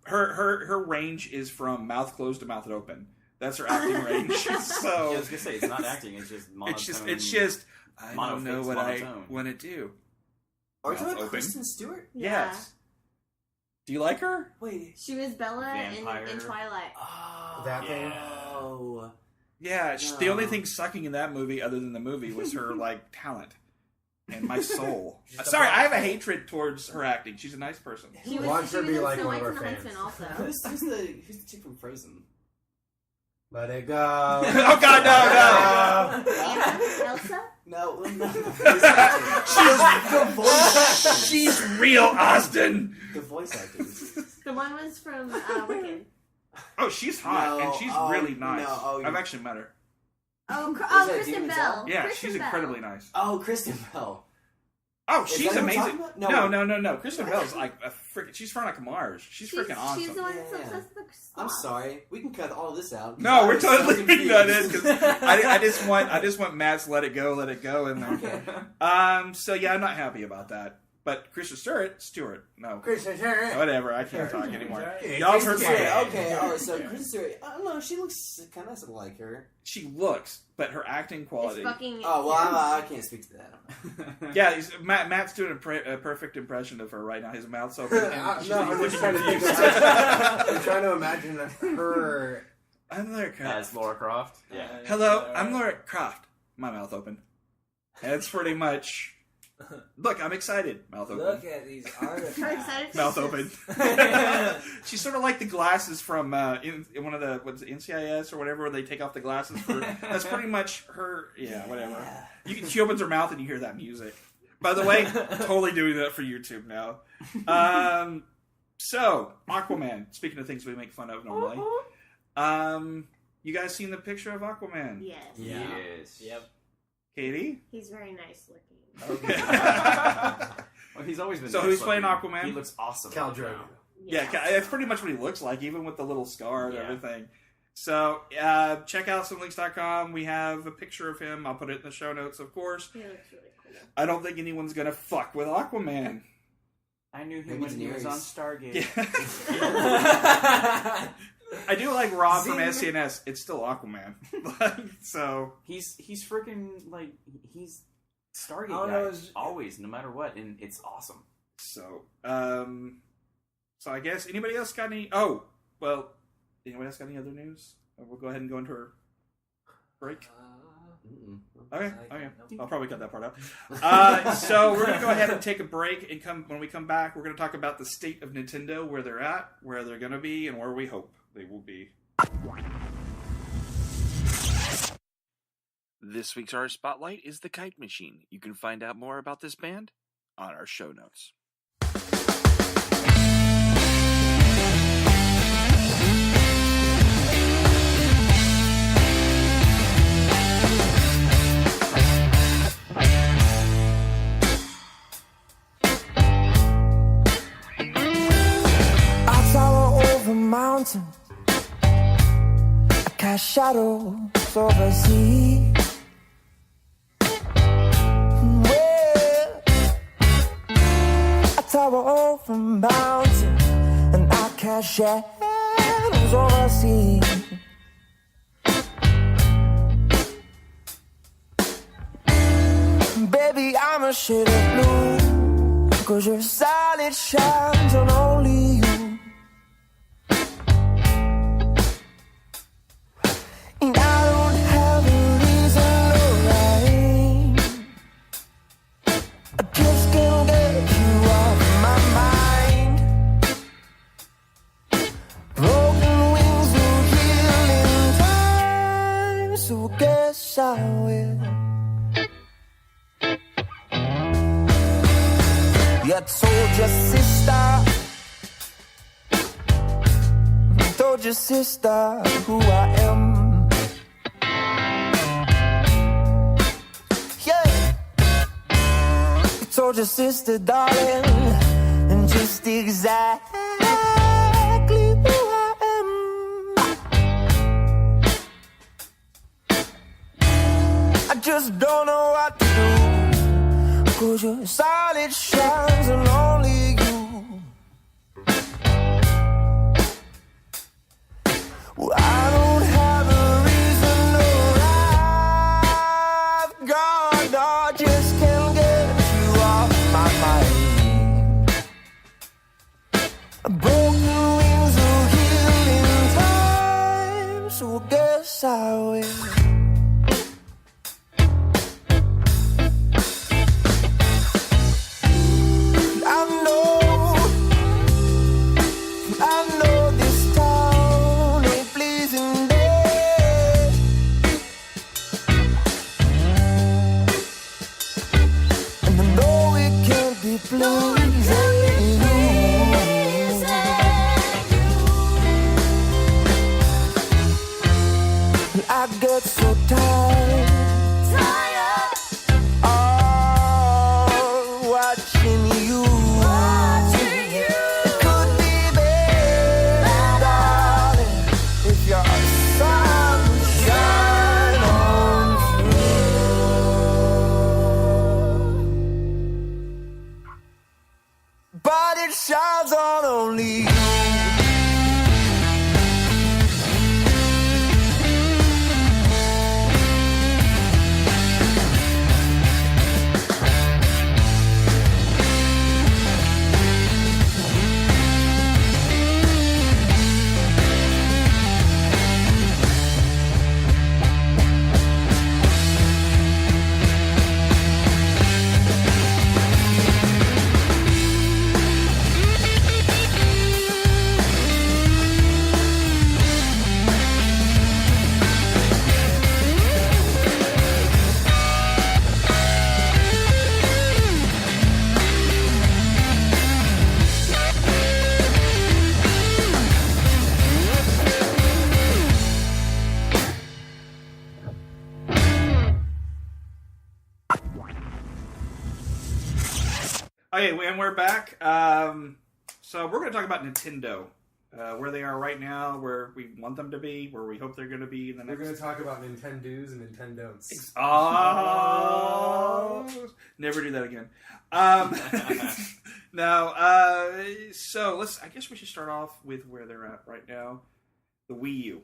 Her range is from mouth closed to mouth open. That's her acting range. So I was gonna say it's not acting; it's just monotone. it's just I don't know monofix, what monotone. I want to do. Are you Mouth talking about open. Kristen Stewart? Yeah. Yes. Do you like her? Wait. She was Bella in Vampire. Twilight. Oh, That thing? Oh. Yeah. The only thing sucking in that movie, other than the movie, was her like talent and my soul. Sorry, I have a hatred towards her acting. She's a nice person. She was, Watch she her was be in like Snow one White of and our the fans. Huntsman also. Who's the chick from Frozen? Let it go. Oh God, no! Elsa? No, no. The voice actor. She's real, Austin. The voice actors. The one was from Wicked. Oh, she's hot and she's really nice. no, I've actually met her. Oh, that Kristen Demon Bell. Zone? Yeah, Kristen she's Bell. incredibly nice. Oh, Kristen Bell. Oh, Is she's that who we're amazing. talking about? No. Kristen Bell's like a freaking. She's Veronica Mars. She's freaking awesome. She's the one that's Yeah. obsessed with the I'm sloth. sorry. We can cut all this out. No, I we're was so totally leaving that in confused. because I just want Matt's let it go, in there. Okay. So yeah, I'm not happy about that. But Christian Stewart, no. Christian Stewart. Whatever, I can't talk anymore. Okay. Y'all heard Kristen my... Stewart, okay, oh, so Kristen Stewart, I don't know, she looks kind of like her. She looks, but her acting quality... It's fucking... Oh, well, I can't speak to that. Yeah, Matt's doing a perfect impression of her right now. His mouth's open. I'm just trying to think. I'm trying to imagine her... I'm Lara Croft. As Lara Croft? Yeah. Hello, I'm Lara Croft. My mouth open. And it's pretty much... Look, I'm excited. Mouth open. Look at these artifacts. Her excited Mouth open. She's sort of like the glasses from in one of the NCIS or whatever, where they take off the glasses for. That's pretty much her. Yeah, whatever. She opens her mouth and you hear that music. By the way, totally doing that for YouTube now. So Aquaman. Speaking of things we make fun of normally, you guys seen the picture of Aquaman? Yes. Yeah. Yes. Yep. Katie? He's very nice looking. Okay. Well, he's always been. So nice who's playing looking. Aquaman? He looks awesome. Khal right Drogo. now. Yeah, that's pretty much what he looks like, even with the little scar and Yeah. everything. So, check out somelinks.com. We have a picture of him. I'll put it in the show notes, of course. He looks really cool. I don't think anyone's going to fuck with Aquaman. I knew him Maybe when he was on Daenerys. Yeah. I do like Rob from SCNS. It's still Aquaman. So he's freaking like he's Stargate Oh, guy no, it's- always, no matter what, and it's awesome. So I guess anybody else got any? Oh, well, anybody else got any other news? We'll go ahead and go into our break. Okay. I'll probably cut that part out. So we're going to go ahead and take a break, and when we come back, we're going to talk about the state of Nintendo, where they're at, where they're going to be, and where we hope they will be. This week's Art Spotlight is the Kite Machine. You can find out more about this band on our show notes. I tower over mountains, I cast shadows over sea. Well, I tower over mountains, and I cast shadows over sea. Baby, I'm a shade of blue, 'cause your solid shines on only you. And I don't have a reason to rhyme, I just can't get you off my mind. Broken wings will heal in time, so guess I will. I told your sister, told your sister who I am. Yeah, you told your sister, darling, and just exactly who I am. I just don't know what to do, 'cause your solid shines on only you. Well, I don't have a reason to ride, God, I just can't get you off my mind. Broken wings will heal in time, so I guess I will. I know this town ain't pleasing me, and I know it can't be pleasing you. I get so tired of watching you. Okay, and we're back. So we're going to talk about Nintendo. Where they are right now, where we want them to be, where we hope they're going to be in the next... We're going to talk about Nintendo's and Nintendon'ts. Oh! Never do that again. So I guess we should start off with where they're at right now. The Wii U.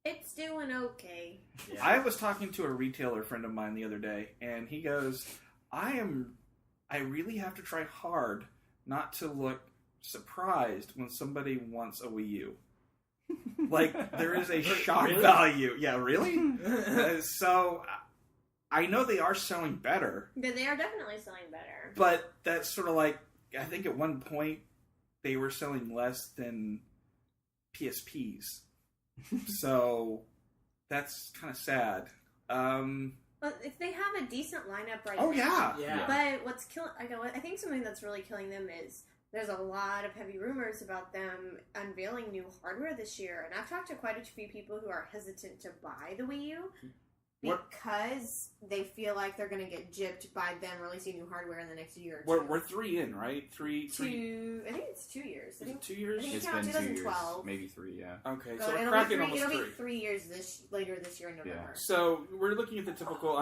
It's doing okay. Yeah. I was talking to a retailer friend of mine the other day, and he goes, I really have to try hard not to look surprised when somebody wants a Wii U. Like, there is a shock value. Yeah, really? So, I know they are selling better. They are definitely selling better. But that's sort of like, I think at one point, they were selling less than PSPs. So, that's kind of sad. But if they have a decent lineup right now. Oh, yeah. But what's killing... I think something that's really killing them is there's a lot of heavy rumors about them unveiling new hardware this year. And I've talked to quite a few people who are hesitant to buy the Wii U because they feel like they're going to get gypped by them releasing new hardware in the next year or two. We're 3 in, right? Three. I think it's 2 years. Is it 2 years? I think It's it been 2 years. 2012. Maybe 3, yeah. Okay, So so we're it'll cracking be almost 3. It'll be 3 years later this year in November. Yeah. So we're looking at the typical,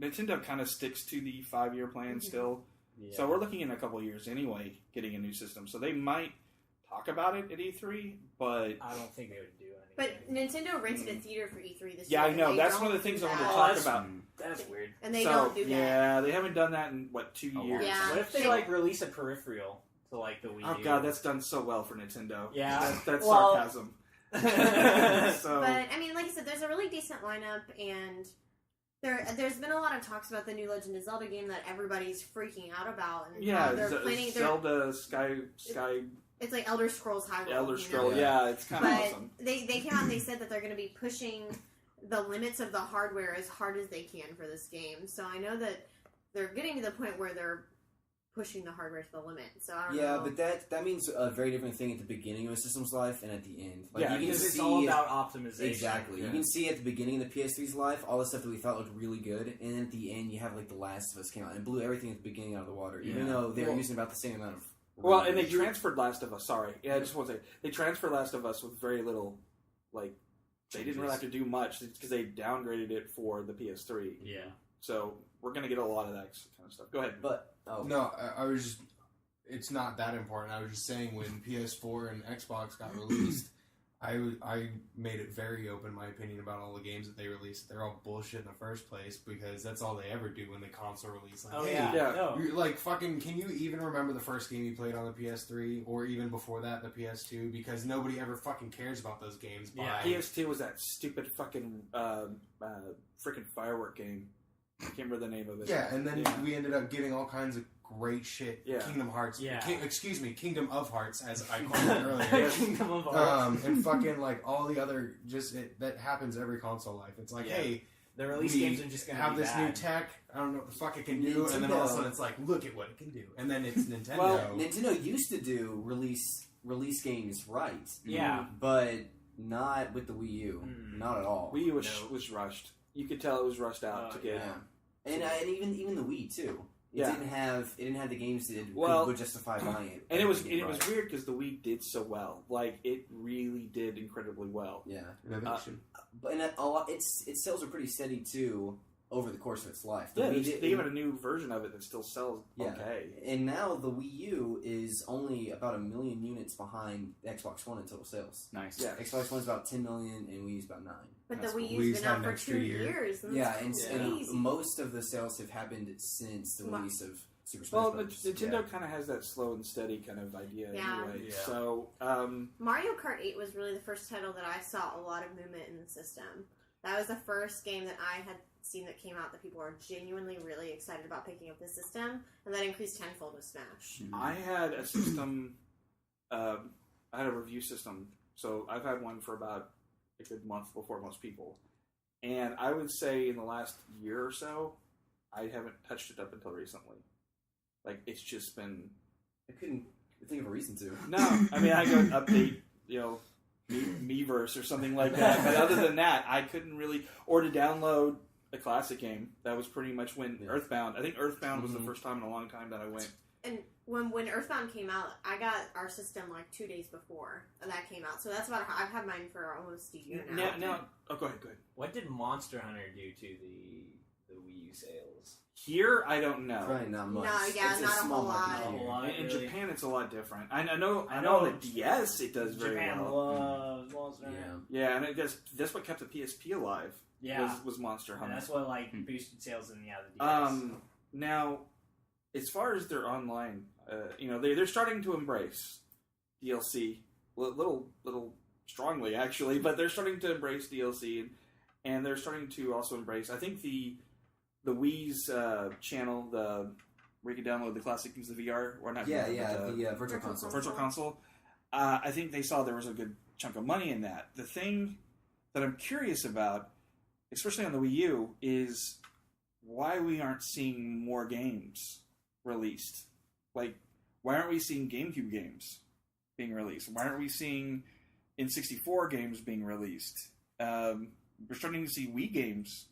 Nintendo kind of sticks to the 5-year plan still. Yeah. So we're looking in a couple of years anyway, getting a new system. So they might talk about it at E3, but... I don't think they would do anything. But Nintendo rented a theater for E3 this year. Yeah, I know. That's one of the things I want to talk about. That's weird. And they don't do that. Yeah, they haven't done that in, 2 years? Yeah. What if they, release a peripheral to, the Wii U? Oh, God, that's done so well for Nintendo. Yeah. That's sarcasm. But, like I said, there's a really decent lineup, and... There's been a lot of talks about the new Legend of Zelda game that everybody's freaking out about. And they're planning Zelda Sky. It's like Elder Scrolls Hyrule. Elder Scrolls, yeah, it's kind of awesome. They came out and they said that they're going to be pushing the limits of the hardware as hard as they can for this game. So I know that they're getting to the point where they're pushing the hardware to the limit. So I don't know. Yeah, but that means a very different thing at the beginning of a system's life and at the end. You can because it's all about optimization. Exactly. Yeah. You can see at the beginning of the PS3's life all the stuff that we thought looked really good, and then at the end you have The Last of Us came out and blew everything at the beginning out of the water, even though they were using about the same amount of... Well, and they transferred Last of Us, sorry. Yeah, I just want to say, they transferred Last of Us with very little, they didn't really have to do much because they downgraded it for the PS3. Yeah. So we're going to get a lot of that kind of stuff. Go ahead. No, I was just... It's not that important. I was just saying when PS4 and Xbox got released, I made it very open my opinion about all the games that they released. They're all bullshit in the first place because that's all they ever do when the console release. Can you even remember the first game you played on the PS3 or even before that the PS2? Because nobody ever fucking cares about those games. Yeah, PS2 was that stupid fucking freaking firework game. I can't remember the name of it. Yeah, and then we ended up getting all kinds of great shit. Yeah. Kingdom Hearts. Yeah. Kingdom of Hearts, as I called it earlier. Kingdom of Hearts. And fucking all the other that happens every console life. It's hey, the release games are just gonna have this bad. new tech. I don't know what the fuck it can do, and then all of a sudden it's look at what it can do, and then it's Nintendo. Well, Nintendo used to do release games right. Yeah, but not with the Wii U. Not at all. Wii U was rushed. You could tell it was rushed out to get. Yeah. And even the Wii too. It didn't have the games that would justify buying it. And it was weird because the Wii did so well. It really did incredibly well. Yeah. Its sales are pretty steady too over the course of its life. They have a new version of it that still sells okay. And now the Wii U is only about 1 million units behind Xbox One in total sales. Nice. Yeah. Xbox One's about 10 million and Wii U's about 9. But the Wii U's been out for 2 years. And most of the sales have happened since the release of Super Smash Bros. Nintendo kind of has that slow and steady kind of idea anyway. Yeah. So, Mario Kart 8 was really the first title that I saw a lot of movement in the system. That was the first game that I had seen that came out that people were genuinely really excited about picking up the system, and that increased tenfold with Smash. I had a system, I had a review system, so I've had one for about a good month before most people. And I would say in the last year or so, I haven't touched it up until recently. It's just been... I couldn't think of a reason to. No, I go update, Miiverse or something like that. But other than that, I couldn't really... Or to download a classic game. That was pretty much when Earthbound... I think Earthbound was the first time in a long time that I went And when Earthbound came out, I got our system like 2 days before that came out. So that's about I've had mine for almost a year now. Oh, go ahead. What did Monster Hunter do to the Wii U sales? Here, I don't know. Probably not much. No, yeah, it's not a small whole market lot. here. In Japan, it's a lot different. I know that DS it does very Japan well. loves Monster Hunter. Yeah, and that's what kept the PSP alive. Yeah, was Monster Hunter. And that's what boosted sales in the DS. Now, as far as their online, they're starting to embrace DLC, little strongly actually, but they're starting to embrace DLC, and they're starting to also embrace. I think the Wii's channel, where you can download the classic games of VR, or not? The Virtual Console. Virtual Console. I think they saw there was a good chunk of money in that. The thing that I'm curious about, especially on the Wii U, is why we aren't seeing more games released. Like, why aren't we seeing GameCube games being released? Why aren't we seeing N64 games being released? We're starting to see Wii games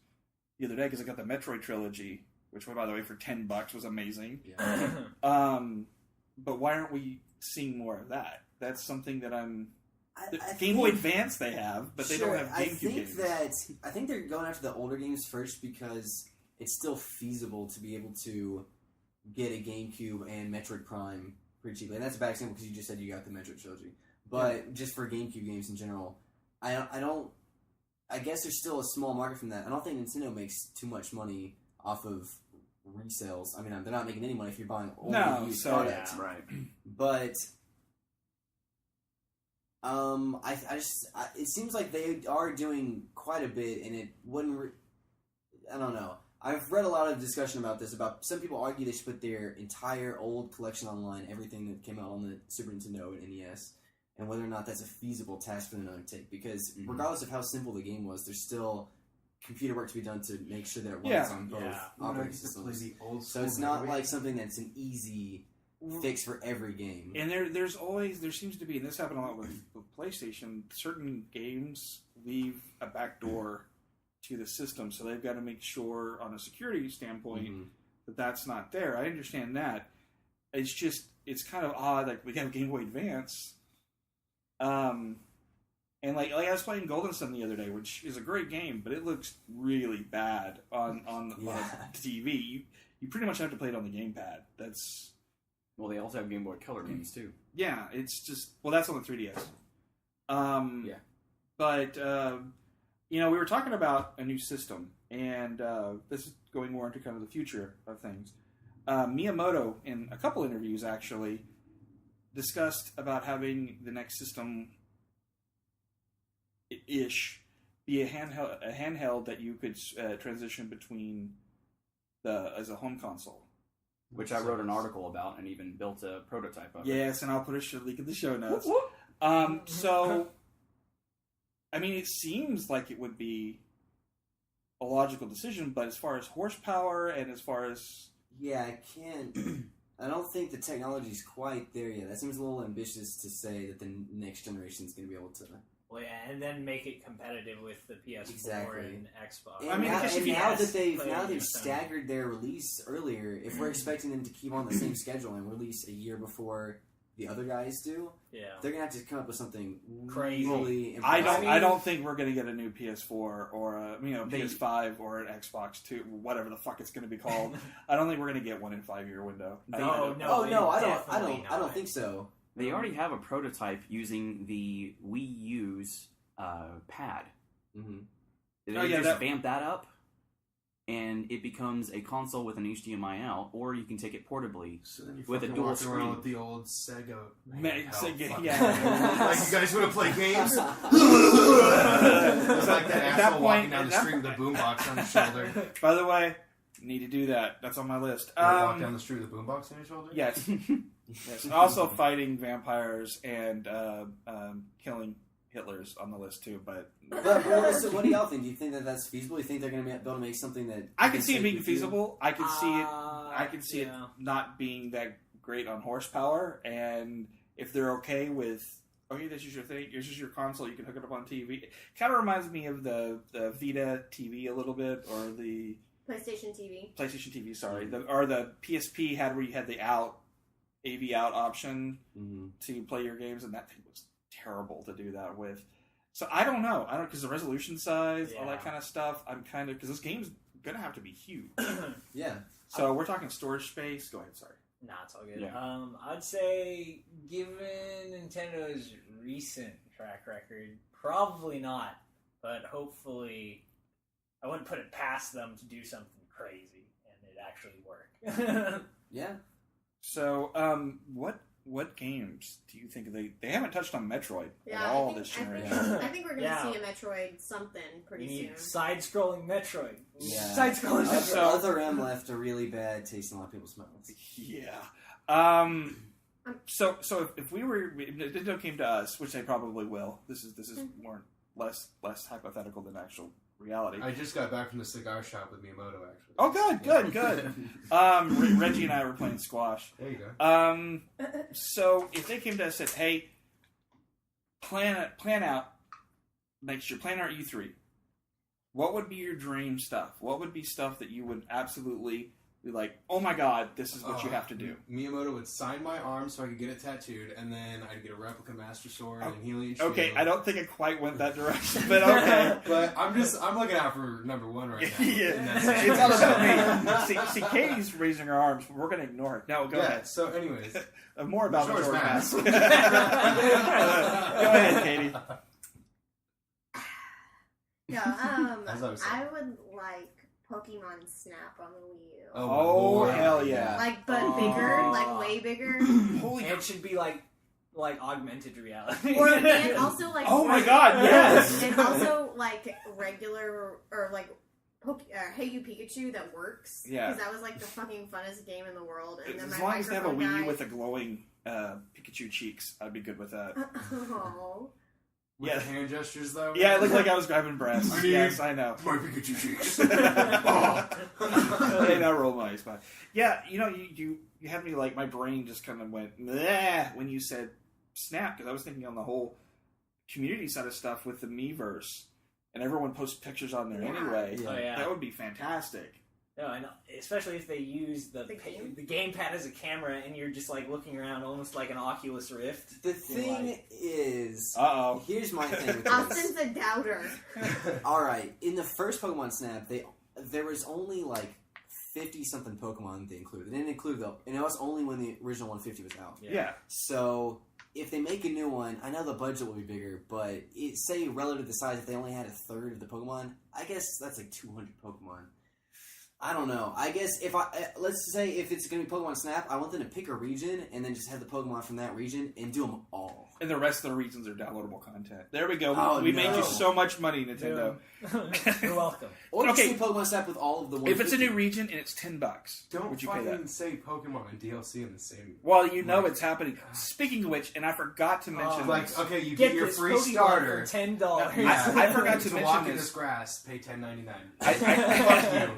the other day because I got the Metroid trilogy, which, by the way, for $10 was amazing. Yeah. But why aren't we seeing more of that? That's something that Game Boy Advance they have, but they don't have GameCube games. I think they're going after the older games first because it's still feasible to be able to get a GameCube and Metroid Prime pretty cheaply. And that's a bad example because you just said you got the Metroid trilogy. But just for GameCube games in general, I guess there's still a small market from that. I don't think Nintendo makes too much money off of resales. I mean, they're not making any money if you're buying old used products. Yeah, right. But it seems like they are doing quite a bit, and it wouldn't. I don't know. I've read a lot of discussion about this. About some people argue they should put their entire old collection online, everything that came out on the Super Nintendo and NES, and whether or not that's a feasible task for them to undertake. Because regardless of how simple the game was, there's still computer work to be done to make sure that it runs on both operating systems. So it's not like something that's an easy fix for every game. And there seems to be, and this happened a lot with PlayStation, certain games leave a back door to the system, so they've got to make sure on a security standpoint that that's not there. I understand that. It's kind of odd, like we have Game Boy Advance, and like I was playing Golden Sun the other day, which is a great game, but it looks really bad on a TV. You pretty much have to play it on the gamepad. Well, they also have Game Boy Color games too. Yeah, it's just that's on the 3DS. But we were talking about a new system, and this is going more into kind of the future of things. Miyamoto, in a couple interviews actually, discussed about having the next system be a handheld that you could transition between as a home console. Which I wrote an article about and even built a prototype of. Yes, and I'll put a link in the show notes. So, I mean, it seems like it would be a logical decision, but as far as horsepower and as far as... Yeah, I don't think the technology's quite there yet. That seems a little ambitious to say that the next generation is going to be able to... Well, yeah, and then make it competitive with the PS4 and Xbox. And now that they've staggered their release earlier, if we're expecting them to keep on the same schedule and release a year before the other guys do, they're gonna have to come up with something crazy. Really impressive. I don't think we're gonna get a new PS4 or a PS5 or an Xbox 2, whatever the fuck it's gonna be called. I don't think we're gonna get one in 5-year window. I don't think so. They already have a prototype using the Wii U's pad. Mm-hmm. They just vamp that up, and it becomes a console with an HDMI out, or you can take it portably with a dual screen. With the old Sega. Like you guys want to play games? It's like that asshole walking down the street with a boombox on his shoulder. By the way, need to do that. That's on my list. Walk down the street with a boombox on your shoulder? Yes. Yes. Also fighting vampires and killing Hitlers on the list too. But so what do y'all think? Do you think that that's feasible? Do you think they're going to be able to make something that I can see it being feasible? I can see it. I can see it not being that great on horsepower. And if they're okay with, this is your thing. This is your console. You can hook it up on TV. It kind of reminds me of the Vita TV a little bit, or the PlayStation TV. PlayStation TV. Sorry, or the PSP had where you had the out AV out option to play your games, and that thing was terrible to do that with. So I don't know. Because the resolution size, all that kind of stuff. I'm kind of because this game's gonna have to be huge. Yeah. So we're talking storage space. Go ahead. Sorry. Nah, it's all good. Yeah. I'd say, given Nintendo's recent track record, probably not. But hopefully, I wouldn't put it past them to do something crazy and it actually work. Yeah. So, what games do you think they haven't touched on Metroid at I all think- this generation? I think we're going to see a Metroid something pretty soon. Side-scrolling Metroid. Yeah. Side-scrolling Metroid. Other M left a really bad taste in a lot of people's mouths. Yeah. So if Nintendo came to us, which they probably will, this is less hypothetical than actual reality. I just got back from the cigar shop with Miyamoto, actually. Oh, good. Reggie and I were playing squash. There you go. So if they came to us and said, "Hey, plan out next year, plan our E3," what would be your dream stuff? What would be stuff that you would absolutely be like, "Oh my god, this is what you have to do"? Miyamoto would sign my arm so I could get it tattooed, and then I'd get a replica Master Sword and Helion Shield. Okay, I don't think it quite went that direction, but okay. But I'm looking out for number one right now. Yeah, it's all about me. See, Katie's raising her arms, but we're going to ignore her. No, go ahead. So, anyways, more about Majora's Majora's Mask. Mask. Go ahead, Katie. No, As I was saying. I would like Pokemon Snap on the Wii U. Oh, hell yeah. But bigger, way bigger. Holy it should be like augmented reality. And also oh my god, yes! And also regular or Hey You Pikachu that works. Yeah. Because that was the fucking funnest game in the world. And then As my long as they have a microphone Wii U died. with a glowing Pikachu cheeks, I'd be good with that. Oh. With the hand gestures, though? Yeah, it looked like I was grabbing breasts. Yes, I know. My Pikachu cheeks. Hey, now roll my eyes. Yeah, you had me my brain just kind of went bleh when you said Snap, because I was thinking on the whole community side of stuff with the Miiverse, and everyone posts pictures on there anyway. Oh, yeah. That would be fantastic. No, I know. Especially if they use the gamepad as a camera and you're just looking around almost like an Oculus Rift. The thing is, here's my thing with this. Austin's a doubter. Alright, in the first Pokemon Snap, there was only 50-something Pokemon they included. They didn't include and it was only when the original 150 was out. Yeah. So, if they make a new one, I know the budget will be bigger, but say relative to the size, if they only had a third of the Pokemon, I guess that's 200 Pokemon. I don't know. I guess let's say if it's going to be Pokemon Snap, I want them to pick a region and then just have the Pokemon from that region and do them all. And the rest of the regions are downloadable content. There we go. Oh, we made you so much money, Nintendo. You're welcome. Or just do Pokemon Snap with all of the 150. If it's a new region and it's $10, Don't would you pay fucking that? say Pokemon and DLC in the same... Well, it's happening. Speaking of which, and I forgot to mention this. Okay, you get your free Pokemon starter. for $10. I forgot to walk mention in this. this grass, pay $10.99. Fuck you.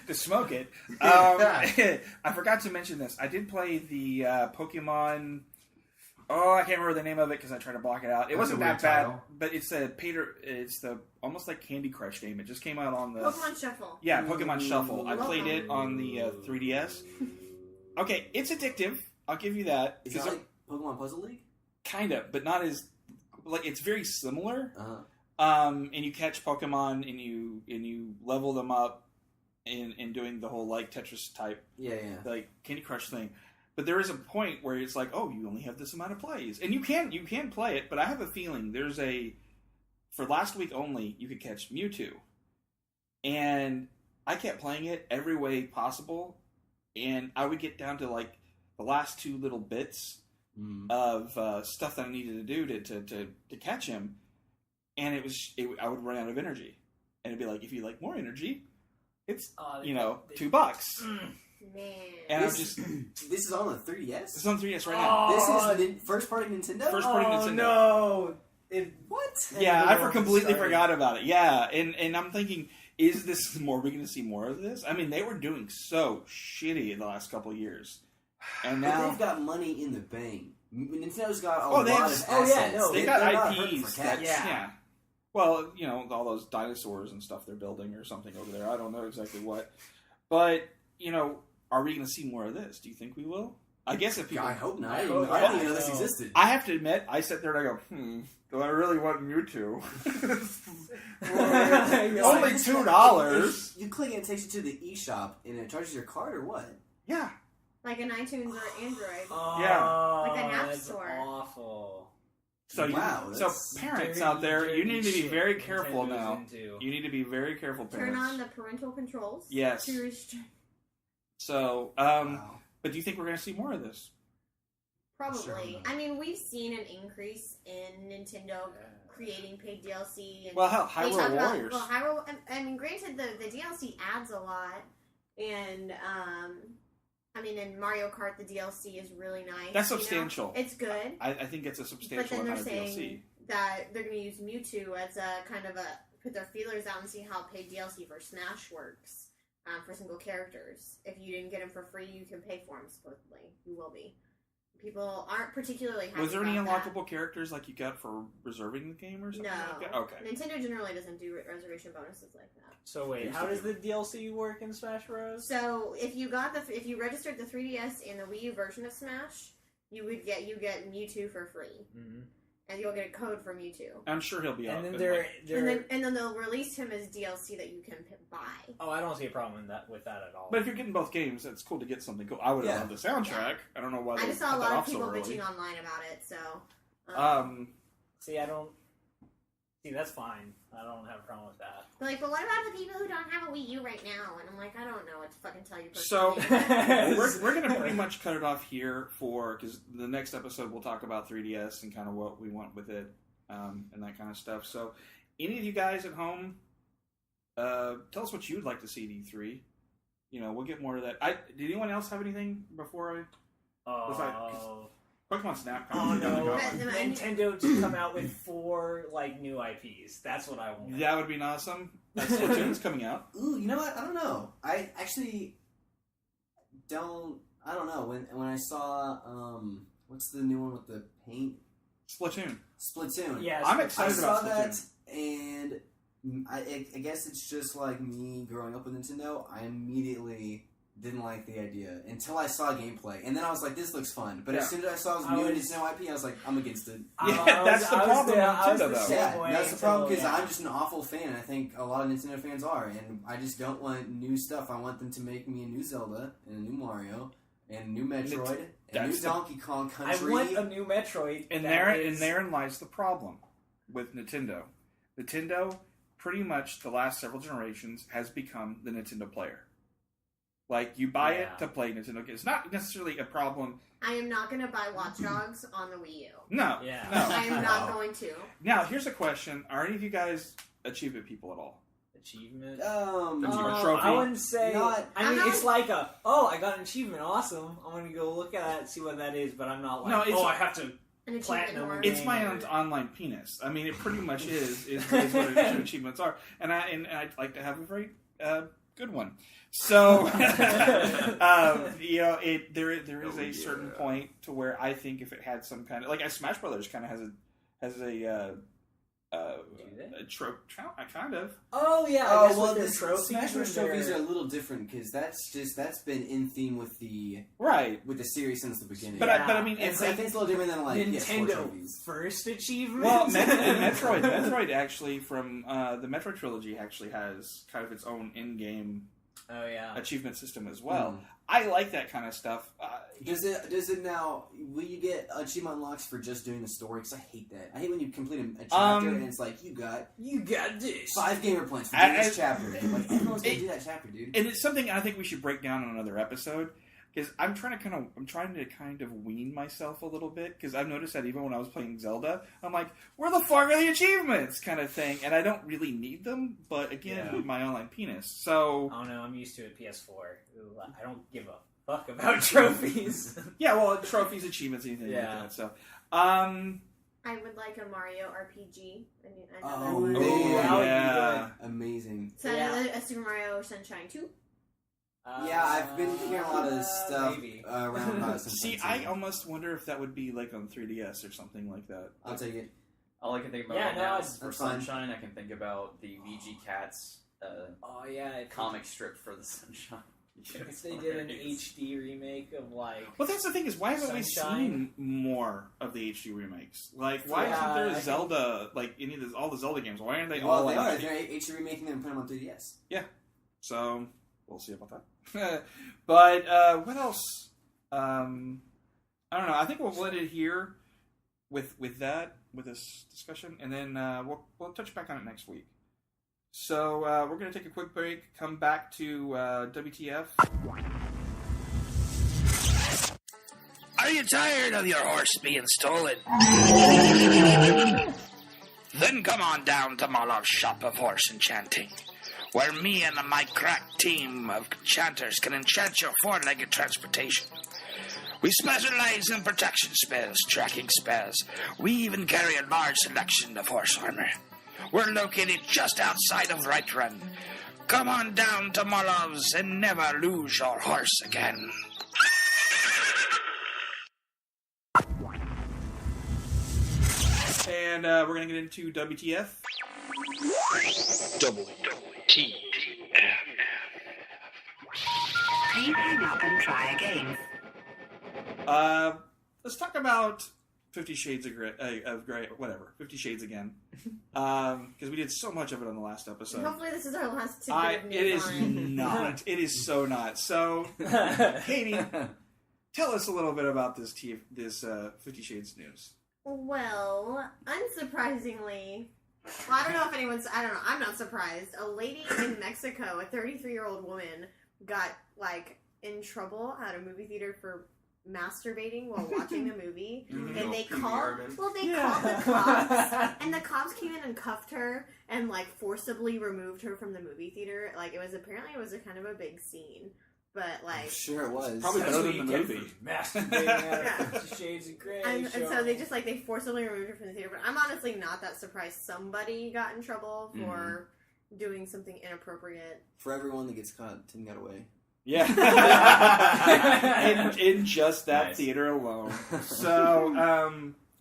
To smoke it. I forgot to mention this. I did play the Pokemon... Oh, I can't remember the name of it because I tried to block it out. It wasn't that bad, but it's the almost like Candy Crush game. It just came out on the Pokemon Shuffle. Yeah, Pokemon Shuffle. I played it on the 3DS. Okay, it's addictive. I'll give you that. Is it like Pokemon Puzzle League? Kind of, but not as it's very similar. And you catch Pokemon and you level them up in doing the whole Tetris type Candy Crush thing. But there is a point where it's you only have this amount of plays. And you can play it, but I have a feeling for last week only, you could catch Mewtwo. And I kept playing it every way possible, and I would get down to the last two little bits of stuff that I needed to do to catch him, and I would run out of energy. And it'd be if you like more energy, it's $2. Man. And this is on the 3DS? It's on 3DS right now. This is first party Nintendo? First party Nintendo. No. What? Yeah, I completely forgot about it. Yeah, and I'm thinking, is this more? Are we going to see more of this? I mean, they were doing so shitty in the last couple of years, and now they've got money in the bank. Nintendo's got a lot of assets. They got IPs. Yeah. Well, all those dinosaurs and stuff they're building or something over there. I don't know exactly what, but are we going to see more of this? Do you think we will? I guess if people... I hope not. I hope didn't not. even know this existed. I have to admit, I sit there and I go, do I really want Mewtwo? Only $2. You click and it takes you to the eShop and it charges your card or what? Yeah. Like an iTunes or Android. Yeah. Like an app that's store. awful. So parents out there, you need to be very careful Nintendo's now. into. You need to be very careful, parents. Turn on the parental controls. Yes. To restrict. So, but do you think we're going to see more of this? Probably. Sure. I mean, we've seen an increase in Nintendo creating paid DLC. And Well, hell, they Hyrule talk about- Warriors. Well, Hyrule. I mean, granted, the DLC adds a lot, and I mean, in Mario Kart, the DLC is really nice. That's you know? substantial. It's good. I think it's a But substantial then they're amount of DLC. saying that they're going to use Mewtwo as a kind of put their feelers out and see how paid DLC for Smash works for single characters. If you didn't get them for free, you can pay for them. Supposedly, you will be. People aren't particularly happy. Was there any about unlockable characters like you got for reserving the game or something like that? No. Okay. Nintendo generally doesn't do reservation bonuses like that. So wait, how does the DLC work in Smash Bros? So if you registered the 3DS and the Wii U version of Smash, you get Mewtwo for free, and you'll get a code for Mewtwo. I'm sure he'll be out. And then and then they'll release him as DLC that you can buy. Oh, I don't see a problem with that at all. But if you're getting both games, it's cool to get something cool. I would have loved the soundtrack. I don't know why. I just saw a lot of people bitching online about it. So. See, I don't. See, that's fine. I don't have a problem with that. They're like, but what about the people who don't have a Wii U right now? And I'm like, I don't know what to fucking tell you. So personally. we're going to pretty much cut it off here because the next episode we'll talk about 3DS and kind of what we want with it and that kind of stuff. So any of you guys at home, tell us what you'd like to see at E3. You know, we'll get more of that. Did anyone else have anything before Pokemon Snap. Oh no! Nintendo to come out with 4 new IPs. That's what I want. That would be awesome. Splatoon's coming out. Ooh, you know what? I don't know. I actually don't. I don't know. When I saw what's the new one with the paint? Splatoon. Yeah, I'm excited about that, Splatoon. and I guess it's just like me growing up with Nintendo. I immediately didn't like the idea until I saw gameplay, and then I was like, "This looks fun." But as soon as I saw it was new Nintendo IP, I was like, "I'm against it." Yeah, that's the problem with Nintendo, though. Yeah, that's the problem because I'm just an awful fan. I think a lot of Nintendo fans are, and I just don't want new stuff. I want them to make me a new Zelda and a new Mario and a new Metroid and a new Donkey Kong Country. I want a new Metroid. And therein lies the problem with Nintendo. Nintendo, pretty much the last several generations, has become the Nintendo player. Like, you buy it to play Nintendo games. It's not necessarily a problem. I am not going to buy Watch Dogs on the Wii U. No. Yeah. No. I am not going to. Now, here's a question. Are any of you guys achievement people at all? Achievement? Trophy? I wouldn't say... I'm not- it's like I got an achievement, awesome. I'm going to go look at that, see what that is, but I'm not like, I have to platinum. It's my online penis. I mean, it pretty much is what achievements are. And I'd like to have a very good one. So, there is a certain point to where I think if it had some kind of like Smash Brothers kind of has a trope, kind of. Oh yeah. Oh I guess well, with the their trophies Smash Bros. Trophies are are a little different because that's been in theme with the series since the beginning. But I mean, I think it's a little different than like Nintendo PS4 trophies. first achievement. Well, Metroid actually from the Metroid trilogy actually has kind of its own in-game achievement system as well. I like that kind of stuff. Does it now? Will you get achievement unlocks for just doing the story? Because I hate that. I hate when you complete a chapter and it's like you got this 5 gamer points for doing this chapter. Like everyone's gonna do that chapter, dude. And it's something I think we should break down on another episode. Because I'm trying to kind of wean myself a little bit. Because I've noticed that even when I was playing Zelda, I'm like, where the fuck are the achievements? Kind of thing. And I don't really need them. But again, my online penis. So I don't know. I'm used to it. PS4. Ooh, I don't give a fuck about trophies. Yeah, well, trophies, achievements, anything like that. So, I would like a Mario RPG. Amazing. So a Super Mario Sunshine 2. Yeah, I've been hearing a lot of stuff around about it. See, I almost wonder if that would be like on 3DS or something like that. I'll take it. All I can think about right now is for Sunshine, I can think about the VG Cats comic strip for the Sunshine. If they did an HD remake of like. Well, that's the thing is, why haven't we seen more of the HD remakes? Like, why isn't there Zelda? Like any of all the Zelda games? Why aren't they all? They are. They're HD remaking them and putting them on 3DS. Yeah. So we'll see about that. But what else? I don't know. I think we'll let it here with this discussion, and then we'll touch back on it next week. So we're going to take a quick break, come back to WTF. Are you tired of your horse being stolen? Then come on down to Malov's Shop of Horse Enchanting, where me and my crack team of enchanters can enchant your four-legged transportation. We specialize in protection spells, tracking spells. We even carry a large selection of horse armor. We're located just outside of Right Run. Come on down to Malov's and never lose your horse again. And we're going to get into WTF. WTF. Please hang up and try again. Let's talk about 50 Shades of Grey, whatever. 50 Shades again. Because we did so much of it on the last episode. Hopefully this is our last two. It is not. It is so not. So, Katy, tell us a little bit about this 50 Shades news. Well, unsurprisingly, I don't know if anyone's, I'm not surprised. A lady in Mexico, a 33-year-old woman, got, in trouble at a movie theater for masturbating while watching a movie, and they called the cops, and the cops came in and cuffed her and forcibly removed her from the movie theater. It was a kind of a big scene, but I'm sure it was. Probably better than the movie. Masturbating at 50 Shades of Grey. And so they just they forcibly removed her from the theater. But I'm honestly not that surprised somebody got in trouble for doing something inappropriate. For everyone that gets caught, Tim got away. Yeah. in just that theater alone. So,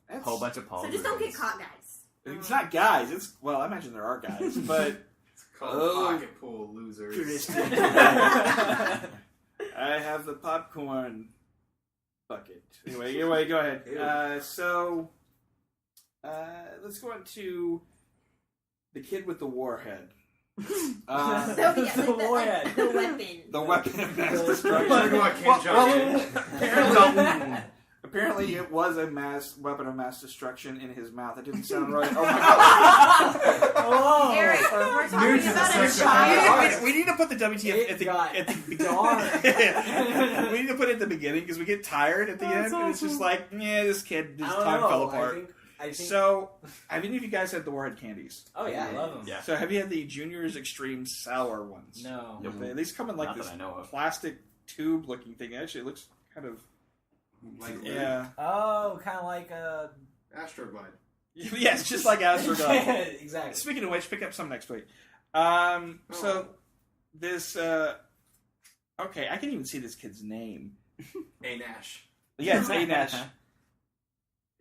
a whole bunch of So just don't get caught, guys. It's not guys. I imagine there are guys, but it's called pocket pool losers. I have the popcorn bucket. Anyway, go ahead. Let's go on to the kid with the warhead. The weapon. The weapon of mass destruction. Apparently, it was a weapon of mass destruction in his mouth. That didn't sound right. Oh my god! Oh, Eric, we're talking about a child. We need to put the WTF at the beginning. We need to put it at the beginning because we get tired at the end, and it's just this kid, his time fell apart. I think... So, have any of you guys had the Warhead candies? Oh yeah, I love them. Yeah. So, have you had the Junior's Extreme Sour ones? No. Okay, these come in this plastic tube-looking thing. Actually, it looks kind of yeah. Oh, kind of like a Astroglide. Yes, just like Astroglide. Exactly. Speaking of which, pick up some next week. So this. Okay, I can't even see this kid's name. A-Nash. Yeah, it's A-Nash.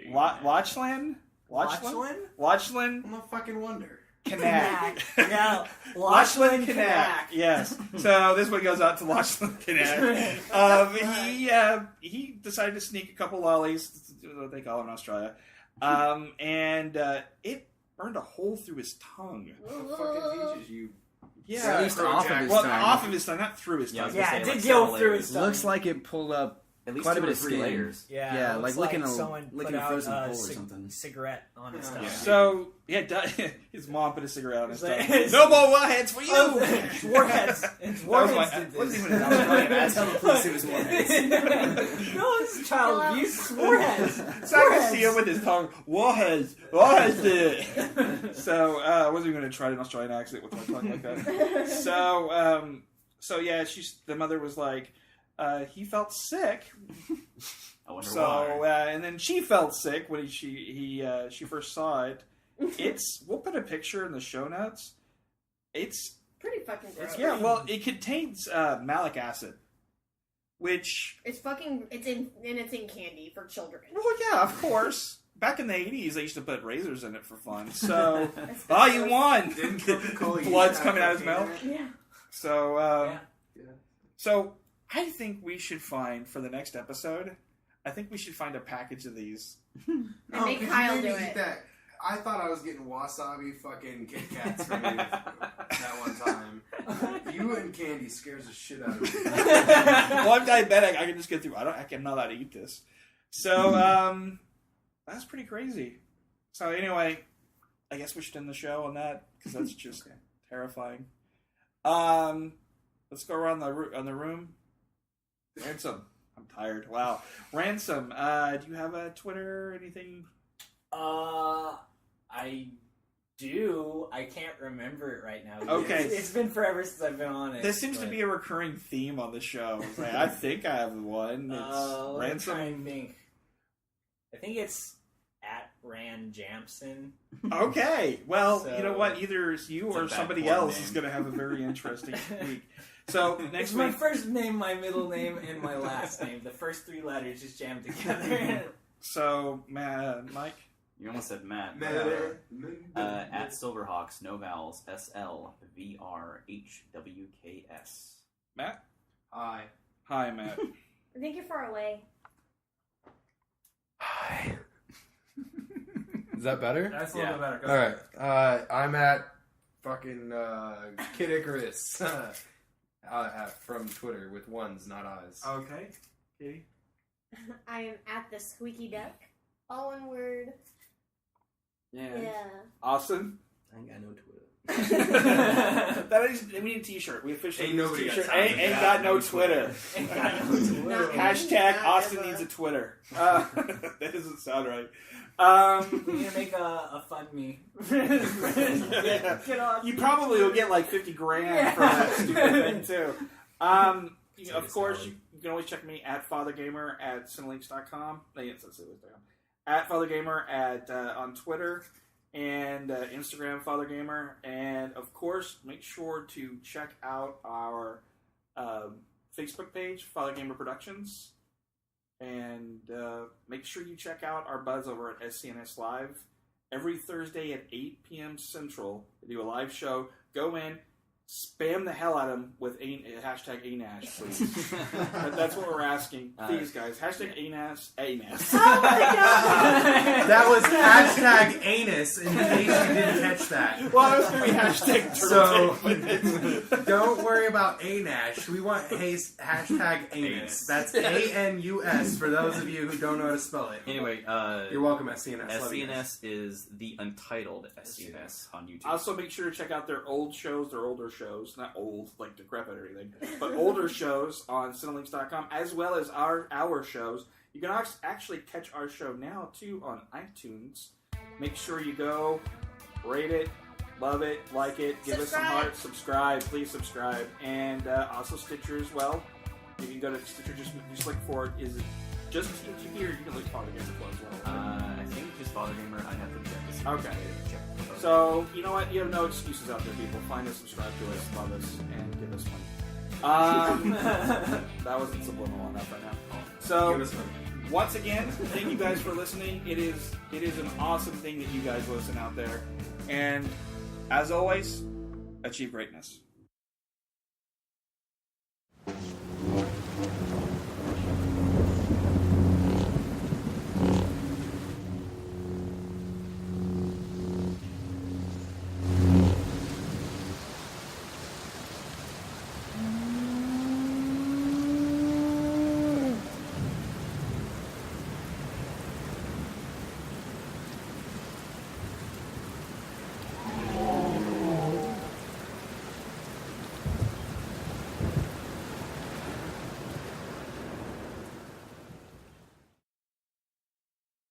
Watchland? I'm a fucking wonder. Kanak. Yeah, Watchland Kanak. Yes. So this one goes out to Watchland Kanak. He decided to sneak a couple lollies, what they call it in Australia, and it burned a hole through his tongue. What the fuck teaches you? Yeah, at least off of his tongue. Off of his tongue, not through his tongue. Yeah, it did go through his tongue. Looks like it pulled up at least quite a 2 bit or of 3 skin. layers. Yeah, like licking a frozen pole or a something. Cigarette on his tongue. So his mom put a cigarette on his tongue. No more Warheads for you. Warheads. Warheads did this. Wasn't even an Australian. Tell the police it was Warheads. No, it's child abuse. Warheads. So I can see him with his tongue. Warheads did it. So I wasn't even going to try an Australian accent with my tongue like that. So yeah, the mother was like, he felt sick. I wonder why. And then she felt sick when she first saw it. We'll put a picture in the show notes. It's pretty fucking gross. It contains malic acid, which it's in candy for children. Well, yeah, of course. Back in the 80s, they used to put razors in it for fun. So, you won. Blood's coming out of his mouth. Yeah. So, So I think we should find, for the next episode, I think we should find a package of these. And make Kyle do it. That. I thought I was getting wasabi fucking Kit Kats from you that one time. You and candy scares the shit out of me. Well, I'm diabetic. I can just get through. I'm not allowed to eat this. So, that's pretty crazy. So anyway, I guess we should end the show on that, because that's just terrifying. Let's go around the room. Ransom. I'm tired. Wow. Ransom, do you have a Twitter or anything? I do. I can't remember it right now. Okay. It's been forever since I've been on it. This seems to be a recurring theme on the show. Like, I think I have one. It's Ransom. I think it's at Rand Jamson. Okay. Well, So- you know what? Either you or somebody else is going to have a very interesting week. So next It's my week, first name, my middle name, and my last name. The first 3 letters just jammed together. So Mike, You almost said Matt. At Silverhawks, no vowels, SLVRHWKS. Matt. Hi. Hi, Matt. I think you're far away. Is that better? That's a little bit better. Go All right. I'm at fucking Kid Icarus from Twitter with ones, not eyes. Okay. Katy. I am at the Squeaky Duck. All one word. Yeah. Austin. I ain't got no Twitter. We need a t-shirt. We officially Ain't need a nobody got t-shirt. time. Ain't got no Twitter. Ain't got no Twitter. Hashtag Not Austin ever. needs a Twitter. That doesn't sound right. We need to make a fund me. Get off. You probably will get like 50 grand for that stupid thing too. Of course, you can always check me at Fathergamer at Cinelinks.com. At Fathergamer on Twitter and Instagram, Fathergamer. And of course, make sure to check out our Facebook page, Fathergamer Productions. And make sure you check out our buzz over at SCNS Live. Every Thursday at 8 p.m. Central, we do a live show. Go in, spam the hell out of them with hashtag ANAS, please. That's what we're asking. Please, guys. Hashtag ANAS. ANAS. Oh my god! That was hashtag anus, in case you didn't catch that. Well, I was going to be hashtag So, turtle. don't worry about ANAS. We want hashtag anus. That's ANUS for those of you who don't know how to spell it. Anyway, You're welcome, SCNS. Love you guys. SCNS is the Untitled SCNS on YouTube. Also, make sure to check out their old shows, their older shows, not old, like decrepit or anything, but older shows on Cinelinks.com, as well as our shows. You can actually catch our show now, too, on iTunes. Make sure you go, rate it, love it, like it, give us some hearts, subscribe, please subscribe, and also Stitcher as well. You can go to Stitcher, just look for it. Is it just TFGP, or you can look for Fathergamer as well? I think just Fathergamer. I have to check to see. Okay. So, you know what? You have no excuses out there, people. Find us, subscribe to us, love us, and give us money. That wasn't subliminal enough right now. So, Give us money. once again, thank you guys for listening. It is an awesome thing that you guys listen out there. And, as always, achieve greatness.